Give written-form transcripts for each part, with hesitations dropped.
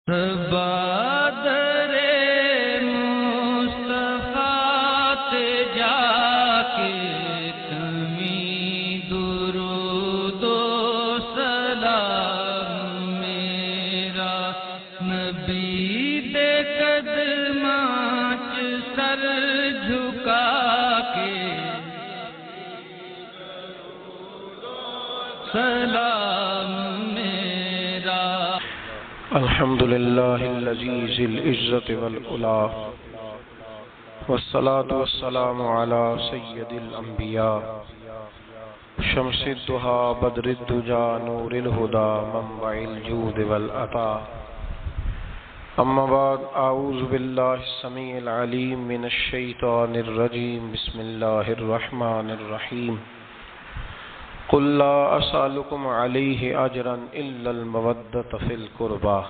Bother مصطفیٰ جا کے تمہیں درود و سلام میرا نبی دے قدماں چ سر جھکا کے سلام میرا الحمد للہ الذی ذی العزت والعلا والصلاة والسلام علی سید الانبیاء شمس الضحیٰ بدر الدجا نور الہدی منبع الجود والعطا اما بعد اعوذ باللہ السمیع العلیم من الشیطان الرجیم بسم اللہ الرحمن الرحیم قل لا اسألكم عليه اجرا الا المودة في القربى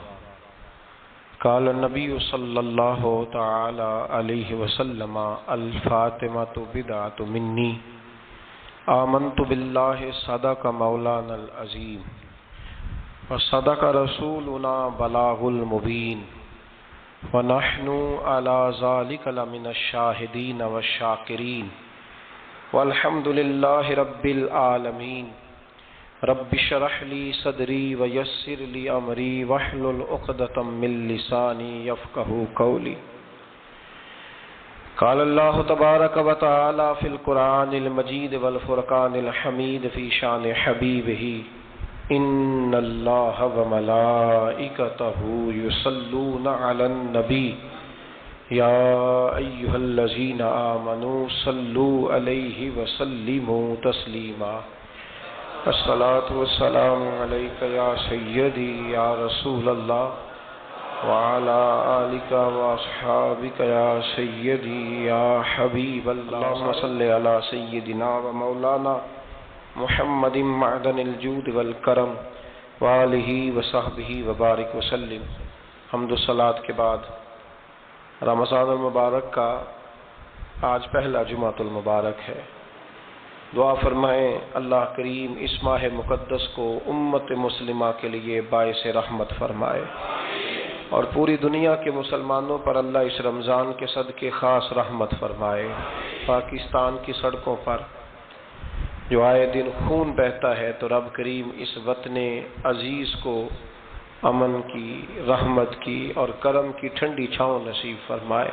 قال النبي صلى الله تعالى عليه وسلم الفاطمة بدعة مني آمنت بالله صدق مولانا العظيم وصدق رسولنا بلاغ المبين ونحن على ذلك لمن الشاهدين والشاكرين والحمد للہ رب العالمین رب اشرح لی صدری ویسر لی امری واحلل عقدۃ من لسانی یفقہوا قولی قال اللہ تبارک و تعالی فی القرآن المجید والفرقان الحمید فی شان حبیبہ ان اللہ وملائکتہ یصلون علی النبی یا ایہا الذین آمنوا صلوا علیہ وسلموا تسلیما الصلاۃ والسلام علیک یا سیدی یا رسول اللہ وعلی آلک واصحابک یا سیدی یا حبیب اللہ اللہم صلی علی سیدنا و مولانا محمد معدن الجود والکرم وآلہ وصحبہ وبارک وسلم۔ حمد و صلاۃ کے بعد رمضان المبارک کا آج پہلا جمعۃ المبارک ہے۔ دعا فرمائیں اللہ کریم اس ماہ مقدس کو امت مسلمہ کے لیے باعث رحمت فرمائے اور پوری دنیا کے مسلمانوں پر اللہ اس رمضان کے صدقے خاص رحمت فرمائے۔ پاکستان کی سڑکوں پر جو آئے دن خون بہتا ہے تو رب کریم اس وطن عزیز کو امن کی، رحمت کی اور کرم کی ٹھنڈی چھاؤں نصیب فرمائے۔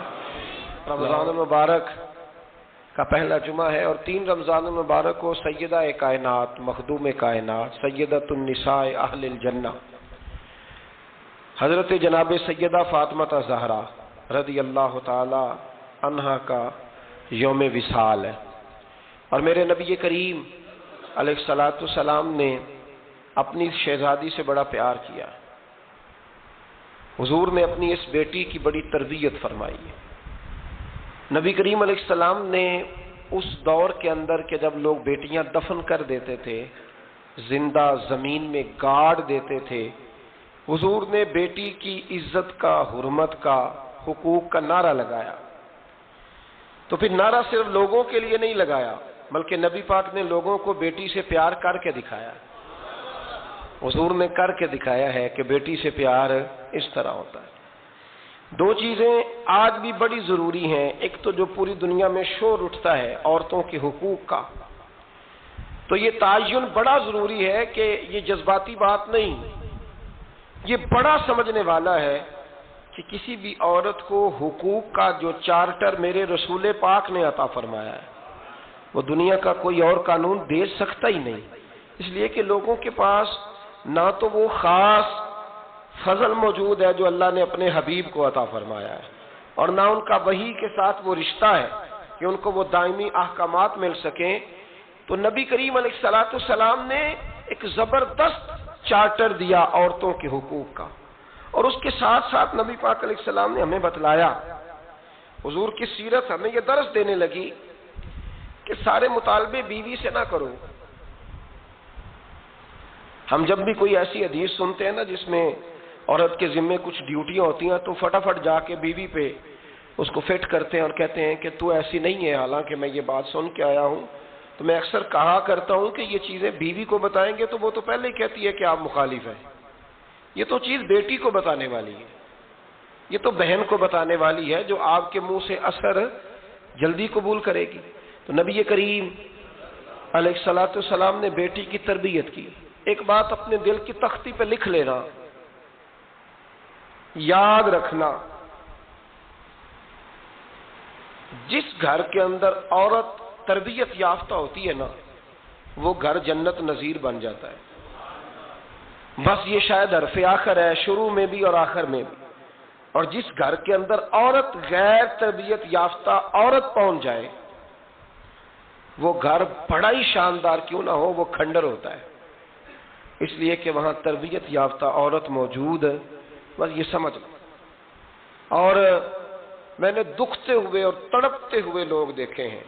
رمضان المبارک کا پہلا جمعہ ہے اور 3 رمضان المبارک کو سیدہ کائنات، مخدوم کائنات، سیدۃ النساء اہل الجنہ حضرت جناب سیدہ فاطمہ زہرا رضی اللہ تعالی عنہا کا یوم وصال ہے، اور میرے نبی کریم علیہ الصلوۃ والسلام نے اپنی شہزادی سے بڑا پیار کیا۔ حضور نے اپنی اس بیٹی کی بڑی تربیت فرمائی ہے۔ نبی کریم علیہ السلام نے اس دور کے اندر کہ جب لوگ بیٹیاں دفن کر دیتے تھے، زندہ زمین میں گاڑ دیتے تھے، حضور نے بیٹی کی عزت کا، حرمت کا، حقوق کا نعرہ لگایا۔ تو پھر نعرہ صرف لوگوں کے لیے نہیں لگایا بلکہ نبی پاک نے لوگوں کو بیٹی سے پیار کر کے دکھایا۔ حضور نے کر کے دکھایا ہے کہ بیٹی سے پیار اس طرح ہوتا ہے۔ 2 چیزیں آج بھی بڑی ضروری ہیں، ایک تو جو پوری دنیا میں شور اٹھتا ہے عورتوں کے حقوق کا، تو یہ تعین بڑا ضروری ہے کہ یہ جذباتی بات نہیں، یہ بڑا سمجھنے والا ہے کہ کسی بھی عورت کو حقوق کا جو چارٹر میرے رسول پاک نے عطا فرمایا ہے وہ دنیا کا کوئی اور قانون دے سکتا ہی نہیں، اس لیے کہ لوگوں کے پاس نہ تو وہ خاص فضل موجود ہے جو اللہ نے اپنے حبیب کو عطا فرمایا ہے، اور نہ ان کا وحی کے ساتھ وہ رشتہ ہے کہ ان کو وہ دائمی احکامات مل سکیں۔ تو نبی کریم علیہ الصلوۃ والسلام نے ایک زبردست چارٹر دیا عورتوں کے حقوق کا، اور اس کے ساتھ ساتھ نبی پاک علیہ السلام نے ہمیں بتلایا، حضور کی سیرت ہمیں یہ درس دینے لگی کہ سارے مطالبے بیوی سے نہ کرو۔ ہم جب بھی کوئی ایسی حدیث سنتے ہیں نا جس میں عورت کے ذمے کچھ ڈیوٹیاں ہوتی ہیں تو فٹافٹ جا کے بیوی پہ اس کو فٹ کرتے ہیں اور کہتے ہیں کہ تو ایسی نہیں ہے، حالانکہ میں یہ بات سن کے آیا ہوں تو میں اکثر کہا کرتا ہوں کہ یہ چیزیں بیوی کو بتائیں گے تو وہ تو پہلے ہی کہتی ہے کہ آپ مخالف ہیں، یہ تو چیز بیٹی کو بتانے والی ہے۔ یہ تو بہن کو بتانے والی ہے جو آپ کے منہ سے اثر جلدی قبول کرے گی۔ تو نبی کریم علیہ الصلوۃ والسلام نے بیٹی کی تربیت کی۔ ایک بات اپنے دل کی تختی پہ لکھ لینا، یاد رکھنا، جس گھر کے اندر عورت تربیت یافتہ ہوتی ہے نا، وہ گھر جنت نظیر بن جاتا ہے۔ بس یہ شاید حرف آخر ہے، شروع میں بھی اور آخر میں بھی۔ اور جس گھر کے اندر عورت غیر تربیت یافتہ عورت پہنچ جائے، وہ گھر بڑا ہی شاندار کیوں نہ ہو، وہ کھنڈر ہوتا ہے، اس لیے کہ وہاں تربیت یافتہ عورت موجود ہے۔ بس یہ سمجھ لو۔ اور میں نے دکھتے ہوئے اور تڑپتے ہوئے لوگ دیکھے ہیں،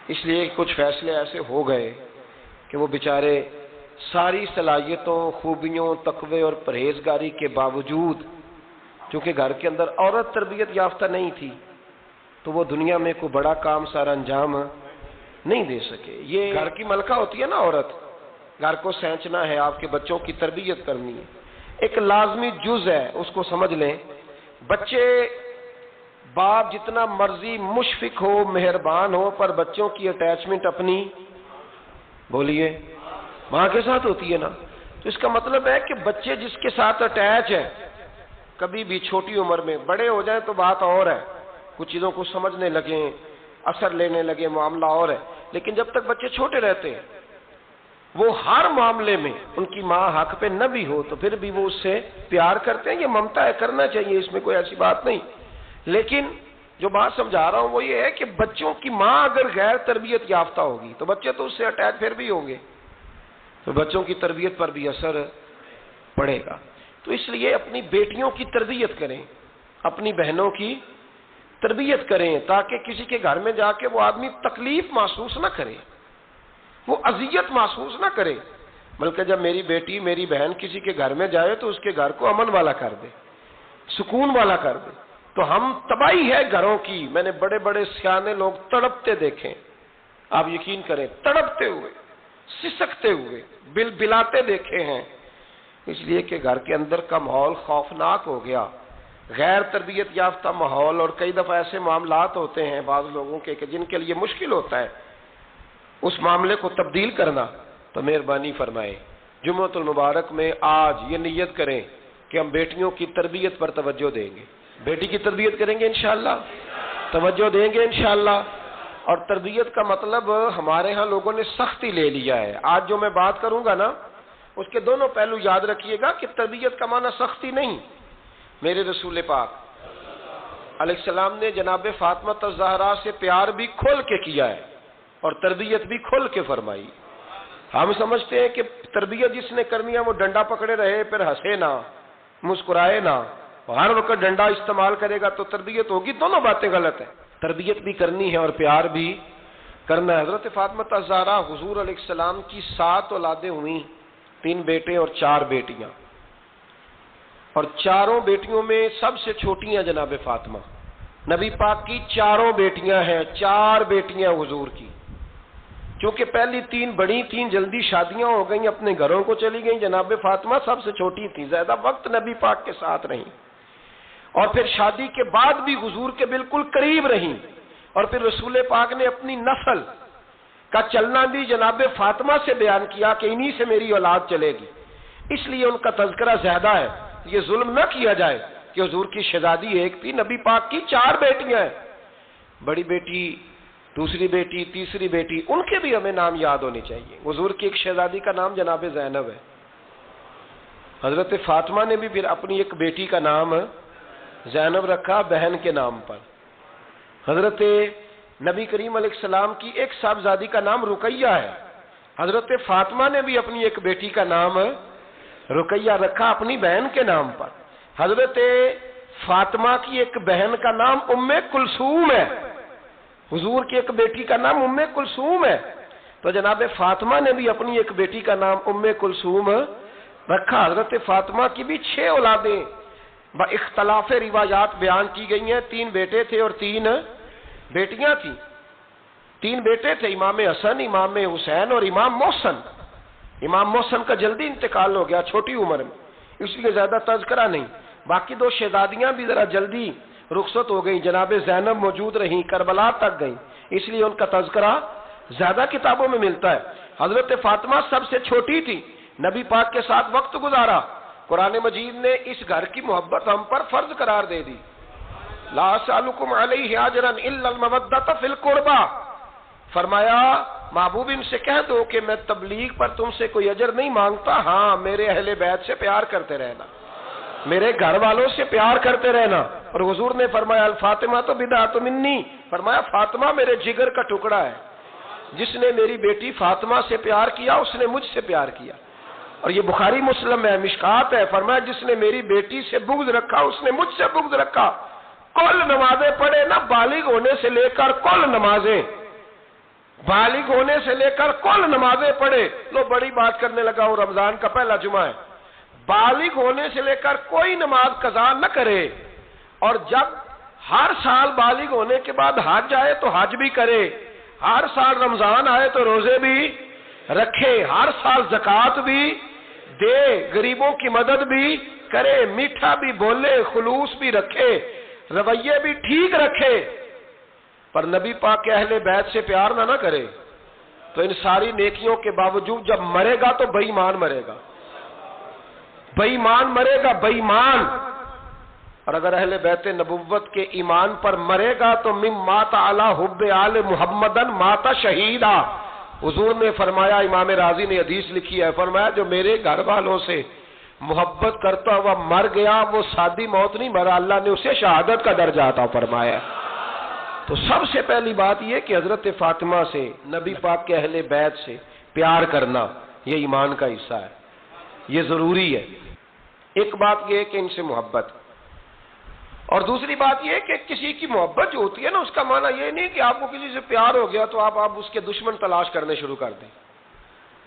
اس لیے کچھ فیصلے ایسے ہو گئے کہ وہ بیچارے ساری صلاحیتوں، خوبیوں، تقوی اور پرہیزگاری کے باوجود، چونکہ گھر کے اندر عورت تربیت یافتہ نہیں تھی، تو وہ دنیا میں کوئی بڑا کام سارا انجام نہیں دے سکے۔ یہ گھر کی ملکہ ہوتی ہے نا عورت، گھر کو سینچنا ہے، آپ کے بچوں کی تربیت کرنی ہے، ایک لازمی جز ہے، اس کو سمجھ لیں۔ بچے باپ جتنا مرضی مشفق ہو، مہربان ہو، پر بچوں کی اٹیچمنٹ اپنی، بولیے، ماں کے ساتھ ہوتی ہے نا۔ تو اس کا مطلب ہے کہ بچے جس کے ساتھ اٹیچ ہے، کبھی بھی چھوٹی عمر میں، بڑے ہو جائیں تو بات اور ہے، کچھ چیزوں کو سمجھنے لگیں، اثر لینے لگے، معاملہ اور ہے، لیکن جب تک بچے چھوٹے رہتے ہیں، وہ ہر معاملے میں ان کی ماں حق پہ نہ بھی ہو تو پھر بھی وہ اس سے پیار کرتے ہیں، یہ ممتا ہے، کرنا چاہیے، اس میں کوئی ایسی بات نہیں۔ لیکن جو بات سمجھا رہا ہوں وہ یہ ہے کہ بچوں کی ماں اگر غیر تربیت یافتہ ہوگی تو بچے تو اس سے اٹیچ پھر بھی ہوں گے، تو بچوں کی تربیت پر بھی اثر پڑے گا۔ تو اس لیے اپنی بیٹیوں کی تربیت کریں، اپنی بہنوں کی تربیت کریں، تاکہ کسی کے گھر میں جا کے وہ آدمی تکلیف محسوس نہ کرے، وہ اذیت محسوس نہ کرے، بلکہ جب میری بیٹی، میری بہن کسی کے گھر میں جائے تو اس کے گھر کو امن والا کر دے، سکون والا کر دے۔ تو ہم تباہی ہے گھروں کی، میں نے بڑے بڑے سیانے لوگ تڑپتے دیکھیں، آپ یقین کریں، تڑپتے ہوئے، سسکتے ہوئے، بل بلاتے دیکھے ہیں، اس لیے کہ گھر کے اندر کا ماحول خوفناک ہو گیا، غیر تربیت یافتہ ماحول، اور کئی دفعہ ایسے معاملات ہوتے ہیں بعض لوگوں کے کہ جن کے لیے مشکل ہوتا ہے اس معاملے کو تبدیل کرنا۔ تو مہربانی فرمائے جمعۃ المبارک میں آج یہ نیت کریں کہ ہم بیٹیوں کی تربیت پر توجہ دیں گے، بیٹی کی تربیت کریں گے انشاءاللہ، توجہ دیں گے انشاءاللہ۔ اور تربیت کا مطلب ہمارے ہاں لوگوں نے سختی لے لیا ہے۔ آج جو میں بات کروں گا نا، اس کے دونوں پہلو یاد رکھیے گا کہ تربیت کا معنی سختی نہیں۔ میرے رسول پاک علیہ السلام نے جناب فاطمہ الزہرا سے پیار بھی کھول کے کیا ہے اور تربیت بھی کھول کے فرمائی۔ ہم سمجھتے ہیں کہ تربیت جس نے کرنی ہے وہ ڈنڈا پکڑے رہے، پھر ہنسے نہ، مسکرائے نہ، ہر وقت ڈنڈا استعمال کرے گا تو تربیت ہوگی، دونوں باتیں غلط ہیں۔ تربیت بھی کرنی ہے اور پیار بھی کرنا ہے۔ حضرت فاطمہ الزہرا حضور علیہ السلام کی 7 اولادیں ہوئیں، 3 بیٹے اور 4 بیٹیاں، اور چاروں بیٹیوں میں سب سے چھوٹی ہیں جناب فاطمہ۔ نبی پاک کی 4 بیٹیاں ہیں، 4 بیٹیاں حضور کی، چونکہ پہلی 3 بڑی تھیں، جلدی شادیاں ہو گئیں، اپنے گھروں کو چلی گئیں، جناب فاطمہ سب سے چھوٹی تھی، زیادہ وقت نبی پاک کے ساتھ رہیں، اور پھر شادی کے بعد بھی حضور کے بالکل قریب رہیں، اور پھر رسول پاک نے اپنی نسل کا چلنا بھی جناب فاطمہ سے بیان کیا کہ انہی سے میری اولاد چلے گی، اس لیے ان کا تذکرہ زیادہ ہے۔ یہ ظلم نہ کیا جائے کہ حضور کی شہزادی ایک تھی، نبی پاک کی 4 بیٹیاں ہیں، بڑی بیٹی، دوسری بیٹی، تیسری بیٹی، ان کے بھی ہمیں نام یاد ہونے چاہیے۔ حضور کی ایک شہزادی کا نام جناب زینب ہے، حضرت فاطمہ نے بھی پھر اپنی ایک بیٹی کا نام زینب رکھا بہن کے نام پر۔ حضرت نبی کریم علیہ السلام کی ایک صاحبزادی کا نام رقیہ ہے، حضرت فاطمہ نے بھی اپنی ایک بیٹی کا نام رقیہ رکھا اپنی بہن کے نام پر۔ حضرت فاطمہ کی ایک بہن کا نام ام کلثوم ہے، حضور کی ایک بیٹی کا نام ام کلثوم ہے، تو جناب فاطمہ نے بھی اپنی ایک بیٹی کا نام ام کلثوم رکھا۔ حضرت فاطمہ کی بھی 6 اولادیں با اختلاف روایات بیان کی گئی ہیں، 3 بیٹے تھے اور 3 بیٹیاں تھیں۔ 3 بیٹے تھے، امام حسن، امام حسین اور امام محسن۔ امام محسن کا جلدی انتقال ہو گیا چھوٹی عمر میں، اس لیے زیادہ تذکرہ نہیں۔ باقی دو شہزادیاں بھی ذرا جلدی رخصت ہو گئیں، جناب زینب موجود رہیں، کربلا تک گئیں، اس لیے ان کا تذکرہ زیادہ کتابوں میں ملتا ہے۔ حضرت فاطمہ سب سے چھوٹی تھی، نبی پاک کے ساتھ وقت گزارا، قرآن مجید نے اس گھر کی محبت ہم پر فرض قرار دے دی۔ لا اسألکم علیہ اجرا الا المودۃ فی القربى، فرمایا محبوب ان سے کہہ دو کہ میں تبلیغ پر تم سے کوئی اجر نہیں مانگتا، ہاں میرے اہل بیت سے پیار کرتے رہنا، میرے گھر والوں سے پیار کرتے رہنا۔ اور حضور نے فرمایا الفاطمہ تو بدعۃ منی، فرمایا فاطمہ میرے جگر کا ٹکڑا ہے، جس نے میری بیٹی فاطمہ سے پیار کیا اس نے مجھ سے پیار کیا۔ اور یہ بخاری مسلم ہے، مشکات ہے، فرمایا جس نے میری بیٹی سے بغض رکھا اس نے مجھ سے بغض رکھا۔ کل نمازیں پڑھے نا، بالغ ہونے سے لے کر کل نمازیں، بالغ ہونے سے لے کر کل نمازیں پڑھے۔ لو بڑی بات کرنے لگا ہوں، رمضان کا پہلا جمعہ ہے، بالغ ہونے سے لے کر کوئی نماز قضا نہ کرے، اور جب ہر سال بالغ ہونے کے بعد حج آئے تو حج بھی کرے، ہر سال رمضان آئے تو روزے بھی رکھے، ہر سال زکوٰۃ بھی دے، غریبوں کی مدد بھی کرے، میٹھا بھی بولے، خلوص بھی رکھے، رویے بھی ٹھیک رکھے، پر نبی پاک کے اہل بیت سے پیار نہ کرے تو ان ساری نیکیوں کے باوجود جب مرے گا تو بے ایمان مرے گا، بے ایمان مرے گا، بے ایمان۔ اور اگر اہل بیت نبوت کے ایمان پر مرے گا تو مم مات علی حب آل محمدن مات شہیدا۔ حضور نے فرمایا، امام راضی نے حدیث لکھی ہے، فرمایا جو میرے گھر والوں سے محبت کرتا ہوا مر گیا وہ سادی موت نہیں مرا، اللہ نے اسے شہادت کا درجہ عطا فرمایا۔ تو سب سے پہلی بات یہ کہ حضرت فاطمہ سے، نبی پاک کے اہل بیت سے پیار کرنا یہ ایمان کا حصہ ہے، یہ ضروری ہے۔ ایک بات یہ ہے کہ ان سے محبت، اور دوسری بات یہ ہے کہ کسی کی محبت جو ہوتی ہے نا، اس کا معنی یہ نہیں کہ آپ کو کسی سے پیار ہو گیا تو آپ اس کے دشمن تلاش کرنے شروع کر دیں،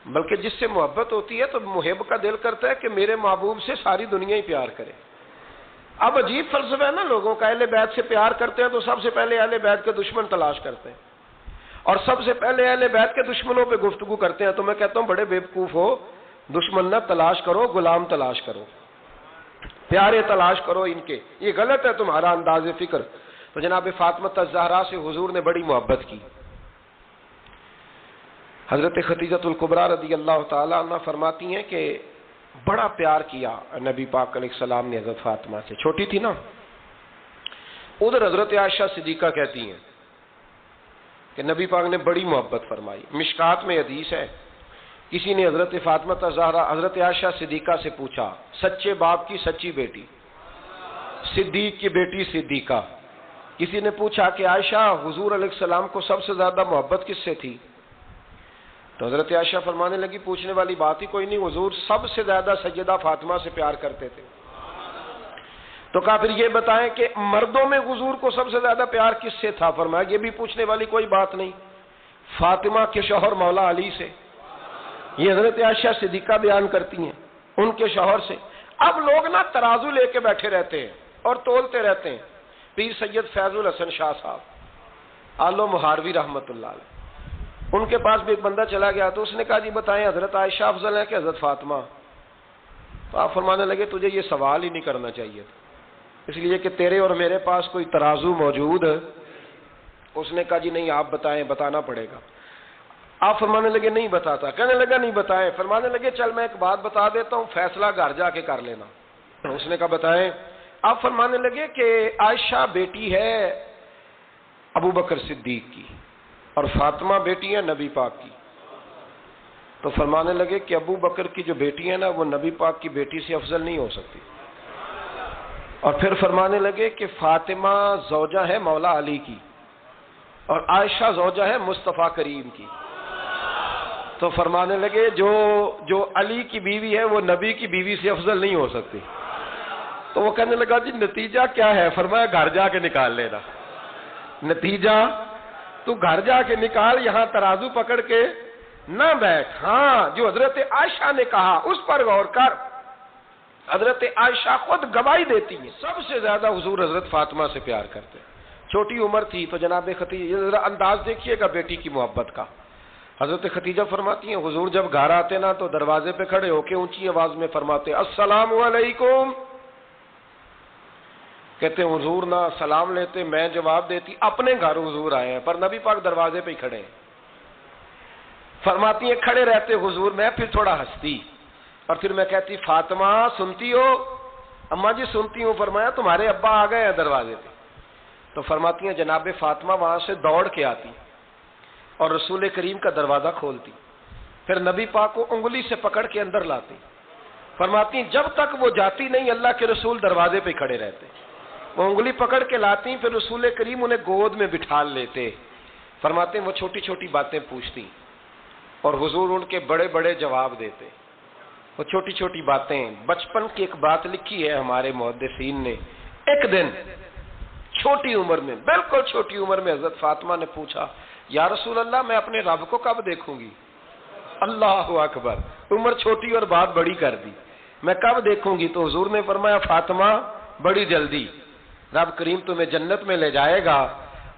بلکہ جس سے محبت ہوتی ہے تو محب کا دل کرتا ہے کہ میرے محبوب سے ساری دنیا ہی پیار کرے۔ اب عجیب فلسفہ ہے نا لوگوں کا، اہل بیت سے پیار کرتے ہیں تو سب سے پہلے اہل بیت کے دشمن تلاش کرتے ہیں، اور سب سے پہلے اہل بیت کے دشمنوں پہ گفتگو کرتے ہیں۔ تو میں کہتا ہوں بڑے بیوقوف ہو، دشمن نہ تلاش کرو، غلام تلاش کرو، پیارے تلاش کرو ان کے، یہ غلط ہے تمہارا انداز فکر۔ تو جناب فاطمہ الزہرا سے حضور نے بڑی محبت کی۔ حضرت خدیجہ الکبریٰ رضی اللہ تعالی عنہ فرماتی ہیں کہ بڑا پیار کیا نبی پاک علیہ السلام نے حضرت فاطمہ سے، چھوٹی تھی نا۔ ادھر حضرت عائشہ صدیقہ کہتی ہیں کہ نبی پاک نے بڑی محبت فرمائی۔ مشکات میں حدیث ہے، کسی نے حضرت فاطمہ الزہرا حضرت عائشہ صدیقہ سے پوچھا، سچے باپ کی سچی بیٹی، صدیق کی بیٹی صدیقہ، کسی نے پوچھا کہ عائشہ حضور علیہ السلام کو سب سے زیادہ محبت کس سے تھی؟ تو حضرت عائشہ فرمانے لگی پوچھنے والی بات ہی کوئی نہیں، حضور سب سے زیادہ سیدہ فاطمہ سے پیار کرتے تھے۔ تو کہا پھر یہ بتائیں کہ مردوں میں حضور کو سب سے زیادہ پیار کس سے تھا؟ فرمایا یہ بھی پوچھنے والی کوئی بات نہیں، فاطمہ کے شوہر مولا علی سے۔ یہ حضرت عائشہ صدیقہ بیان کرتی ہیں ان کے شوہر سے۔ اب لوگ نا ترازو لے کے بیٹھے رہتے ہیں اور تولتے رہتے ہیں۔ پیر سید فیض الحسن شاہ صاحب آلو مہاروی رحمت اللہ علیہ، ان کے پاس بھی ایک بندہ چلا گیا تو اس نے کہا جی بتائیں حضرت عائشہ افضل ہے کہ حضرت فاطمہ؟ تو آپ فرمانے لگے تجھے یہ سوال ہی نہیں کرنا چاہیے تھا، اس لیے کہ تیرے اور میرے پاس کوئی ترازو موجود ہے۔ اس نے کہا جی نہیں آپ بتائیں، بتانا پڑے گا۔ آپ فرمانے لگے نہیں بتاتا، کہنے لگا نہیں بتائیں، فرمانے لگے چل میں ایک بات بتا دیتا ہوں، فیصلہ گھر جا کے کر لینا۔ اس نے کہا بتائیں۔ آپ فرمانے لگے کہ عائشہ بیٹی ہے ابو بکر صدیق کی اور فاطمہ بیٹی ہے نبی پاک کی۔ تو فرمانے لگے کہ ابو بکر کی جو بیٹی ہے نا وہ نبی پاک کی بیٹی سے افضل نہیں ہو سکتی۔ اور پھر فرمانے لگے کہ فاطمہ زوجہ ہے مولا علی کی اور عائشہ زوجہ ہے مصطفیٰ کریم کی۔ تو فرمانے لگے جو علی کی بیوی ہے وہ نبی کی بیوی سے افضل نہیں ہو سکتی۔ تو وہ کہنے لگا جی نتیجہ کیا ہے؟ فرمایا گھر جا کے نکال لینا، نتیجہ تو گھر جا کے نکال، یہاں ترازو پکڑ کے نہ بیٹھ۔ ہاں جو حضرت عائشہ نے کہا اس پر غور کر، حضرت عائشہ خود گواہی دیتی ہیں سب سے زیادہ حضور حضرت فاطمہ سے پیار کرتے، چھوٹی عمر تھی۔ تو جناب ختیجہ ذرا انداز دیکھیے گا بیٹی کی محبت کا۔ حضرت ختیجہ فرماتی ہیں حضور جب گھر آتے نا تو دروازے پہ کھڑے ہو کے اونچی آواز میں فرماتے السلام علیکم، کہتے ہیں حضور نہ سلام لیتے، میں جواب دیتی، اپنے گھر حضور آئے ہیں پر نبی پاک دروازے پہ ہی کھڑے ہیں۔ فرماتی ہیں کھڑے رہتے حضور، میں پھر تھوڑا ہنستی اور پھر میں کہتی فاطمہ سنتی ہو؟ اماں جی سنتی ہوں۔ فرمایا تمہارے ابا آ گئے ہیں دروازے پہ۔ تو فرماتی ہیں جناب فاطمہ وہاں سے دوڑ کے آتی اور رسول کریم کا دروازہ کھولتی، پھر نبی پاک کو انگلی سے پکڑ کے اندر لاتی۔ فرماتی ہیں جب تک وہ جاتی نہیں اللہ کے رسول دروازے پہ کھڑے رہتے، وہ انگلی پکڑ کے لاتی، پھر رسول کریم انہیں گود میں بٹھا لیتے۔ فرماتے ہیں وہ چھوٹی چھوٹی باتیں پوچھتی اور حضور ان کے بڑے بڑے جواب دیتے۔ وہ چھوٹی چھوٹی باتیں، بچپن کی ایک بات لکھی ہے ہمارے محدثین نے، ایک دن چھوٹی عمر میں، بالکل چھوٹی عمر میں حضرت فاطمہ نے پوچھا یا رسول اللہ میں اپنے رب کو کب دیکھوں گی؟ اللہ اکبر، عمر چھوٹی اور بات بڑی کر دی، میں کب دیکھوں گی؟ تو حضور نے فرمایا فاطمہ بڑی جلدی، رب کریم تمہیں جنت میں لے جائے گا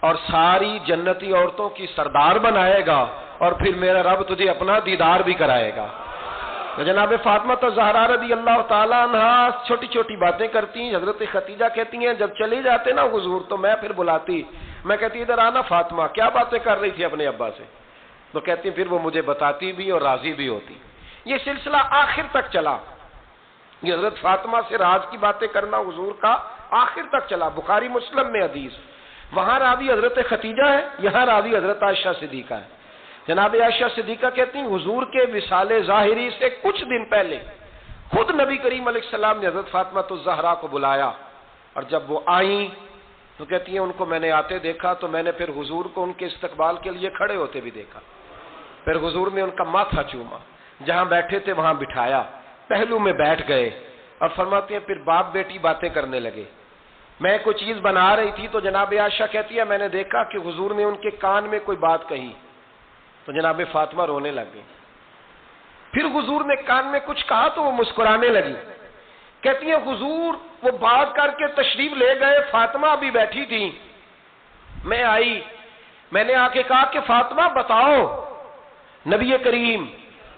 اور ساری جنتی عورتوں کی سردار بنائے گا اور پھر میرا رب تجھے اپنا دیدار بھی کرائے گا۔ تو جناب فاطمہ الزہرا رضی اللہ تعالیٰ عنہ چھوٹی چھوٹی باتیں کرتی ہیں۔ حضرت ختیجہ کہتی ہیں جب چلے جاتے نا حضور تو میں پھر بلاتی، میں کہتی ادھر آنا فاطمہ، کیا باتیں کر رہی تھی اپنے ابا سے؟ تو کہتی پھر وہ مجھے بتاتی بھی اور راضی بھی ہوتی۔ یہ سلسلہ آخر تک چلا، یہ حضرت فاطمہ سے راز کی باتیں کرنا حضور کا آخر تک چلا۔ بخاری مسلم میں حدیث، وہاں راوی حضرت ختیجہ ہے، یہاں راوی حضرت عائشہ صدیقہ ہے۔ جناب عائشہ صدیقہ کہتی ہیں حضور کے وصال ظاہری سے کچھ دن پہلے خود نبی کریم علیہ السلام نے حضرت فاطمہ الزہرا کو بلایا، اور جب وہ آئیں تو کہتی ہیں ان کو میں نے آتے دیکھا تو میں نے پھر حضور کو ان کے استقبال کے لیے کھڑے ہوتے بھی دیکھا، پھر حضور نے ان کا ماتھا چوما، جہاں بیٹھے تھے وہاں بٹھایا، پہلو میں بیٹھ گئے، اور فرماتے ہیں پھر باپ بیٹی باتیں کرنے لگے۔ میں کوئی چیز بنا رہی تھی تو جناب عائشہ کہتی ہے میں نے دیکھا کہ حضور نے ان کے کان میں کوئی بات کہی تو جناب فاطمہ رونے لگ گئی، پھر حضور نے کان میں کچھ کہا تو وہ مسکرانے لگی۔ کہتی ہیں حضور وہ بات کر کے تشریف لے گئے، فاطمہ ابھی بیٹھی تھی، میں آئی، میں نے آ کے کہا کہ فاطمہ بتاؤ نبی کریم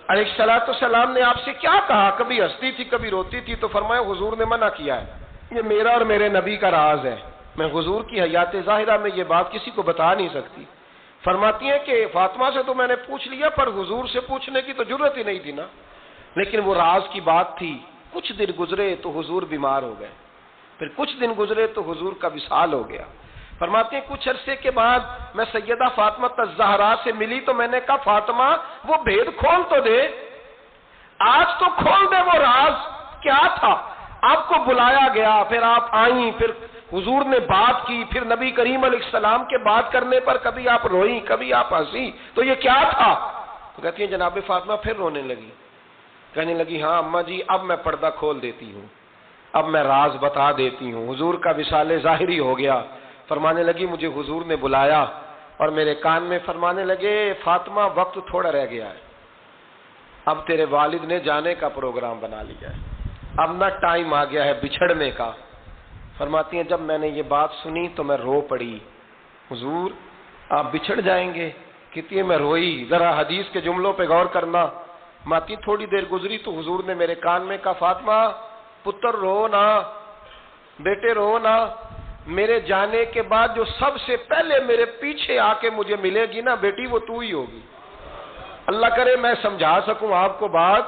علیہ الصلوۃ والسلام نے آپ سے کیا کہا؟ کبھی ہنستی تھی کبھی روتی تھی، تو فرمایا حضور نے منع کیا ہے، یہ میرا اور میرے نبی کا راز ہے، میں حضور کی حیات ظاہرہ میں یہ بات کسی کو بتا نہیں سکتی۔ فرماتی ہیں کہ فاطمہ سے تو میں نے پوچھ لیا پر حضور سے پوچھنے کی تو ضرورت ہی نہیں تھی نا، لیکن وہ راز کی بات تھی۔ کچھ دن گزرے تو حضور بیمار ہو گئے، پھر کچھ دن گزرے تو حضور کا وصال ہو گیا۔ فرماتے ہیں کچھ عرصے کے بعد میں سیدہ فاطمہ الزہرا سے ملی تو میں نے کہا فاطمہ وہ بھید کھول تو دے، آج تو کھول دے وہ راز کیا تھا۔ آپ کو بلایا گیا، پھر آپ آئیں، پھر حضور نے بات کی، پھر نبی کریم علیہ السلام کے بات کرنے پر کبھی آپ روئیں کبھی آپ ہنسی، تو یہ کیا تھا؟ تو کہتی ہیں جناب فاطمہ پھر رونے لگی، کہنے لگی ہاں اماں جی اب میں پردہ کھول دیتی ہوں، اب میں راز بتا دیتی ہوں، حضور کا وصال ظاہری ہو گیا۔ فرمانے لگی مجھے حضور نے بلایا اور میرے کان میں فرمانے لگے فاطمہ وقت تھوڑا رہ گیا ہے، اب تیرے والد نے جانے کا پروگرام بنا لیا ہے، اب نہ ٹائم آ گیا ہے بچھڑنے کا۔ فرماتی ہیں جب میں نے یہ بات سنی تو میں رو پڑی، حضور آپ بچھڑ جائیں گے؟ کہتی ہے میں روئی۔ ذرا حدیث کے جملوں پہ غور کرنا، ماتی تھوڑی دیر گزری تو حضور نے میرے کان میں کہا فاطمہ پتر رو نا، بیٹے رو نا، میرے جانے کے بعد جو سب سے پہلے میرے پیچھے آ کے مجھے ملے گی نا بیٹی وہ تو ہی ہوگی۔ اللہ کرے میں سمجھا سکوں آپ کو بات،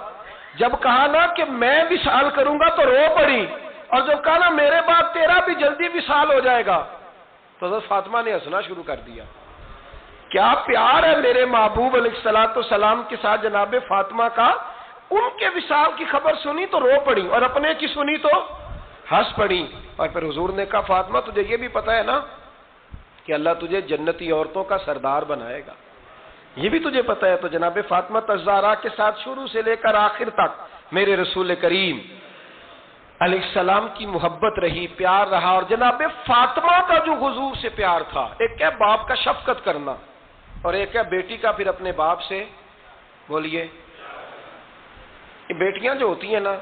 جب کہا نا کہ میں وصال کروں گا تو رو پڑی، اور جب کہا نا میرے بعد تیرا بھی جلدی وصال ہو جائے گا تو حضرت فاطمہ نے ہنسنا شروع کر دیا۔ کیا پیار ہے میرے محبوب علیہ الصلوۃ والسلام کے ساتھ جناب فاطمہ کا۔ ان کے وصال کی خبر سنی تو رو پڑی اور اپنے کی سنی تو ہنس پڑی۔ اور پھر حضور نے کہا فاطمہ تجھے یہ بھی پتا ہے نا کہ اللہ تجھے جنتی عورتوں کا سردار بنائے گا، یہ بھی تجھے پتا ہے۔ تو جناب فاطمہ الزہرا کے ساتھ شروع سے لے کر آخر تک میرے رسول کریم علیہ السلام کی محبت رہی، پیار رہا۔ اور جناب فاطمہ کا جو حضور سے پیار تھا، ایک ہے باپ کا شفقت کرنا اور ایک ہے بیٹی کا پھر اپنے باپ سے، بولیے، یہ بیٹیاں جو ہوتی ہیں نا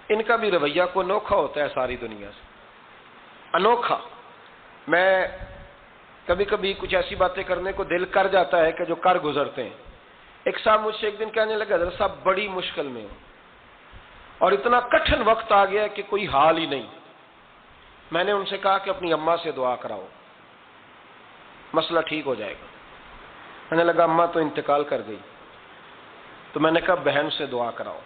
ان کا بھی رویہ کو انوکھا ہوتا ہے ساری دنیا سے، انوکھا۔ میں کبھی کبھی کچھ ایسی باتیں کرنے کو دل کر جاتا ہے کہ جو کر گزرتے ہیں۔ ایک صاحب مجھ سے ایک دن کہنے لگا حضرت صاحب بڑی مشکل میں ہوں اور اتنا کٹھن وقت آ گیا کہ کوئی حال ہی نہیں، میں نے ان سے کہا کہ اپنی اماں سے دعا کراؤ، مسئلہ ٹھیک ہو جائے گا۔ میں نے لگا اماں تو انتقال کر گئی، تو میں نے کہا بہن سے دعا کراؤ۔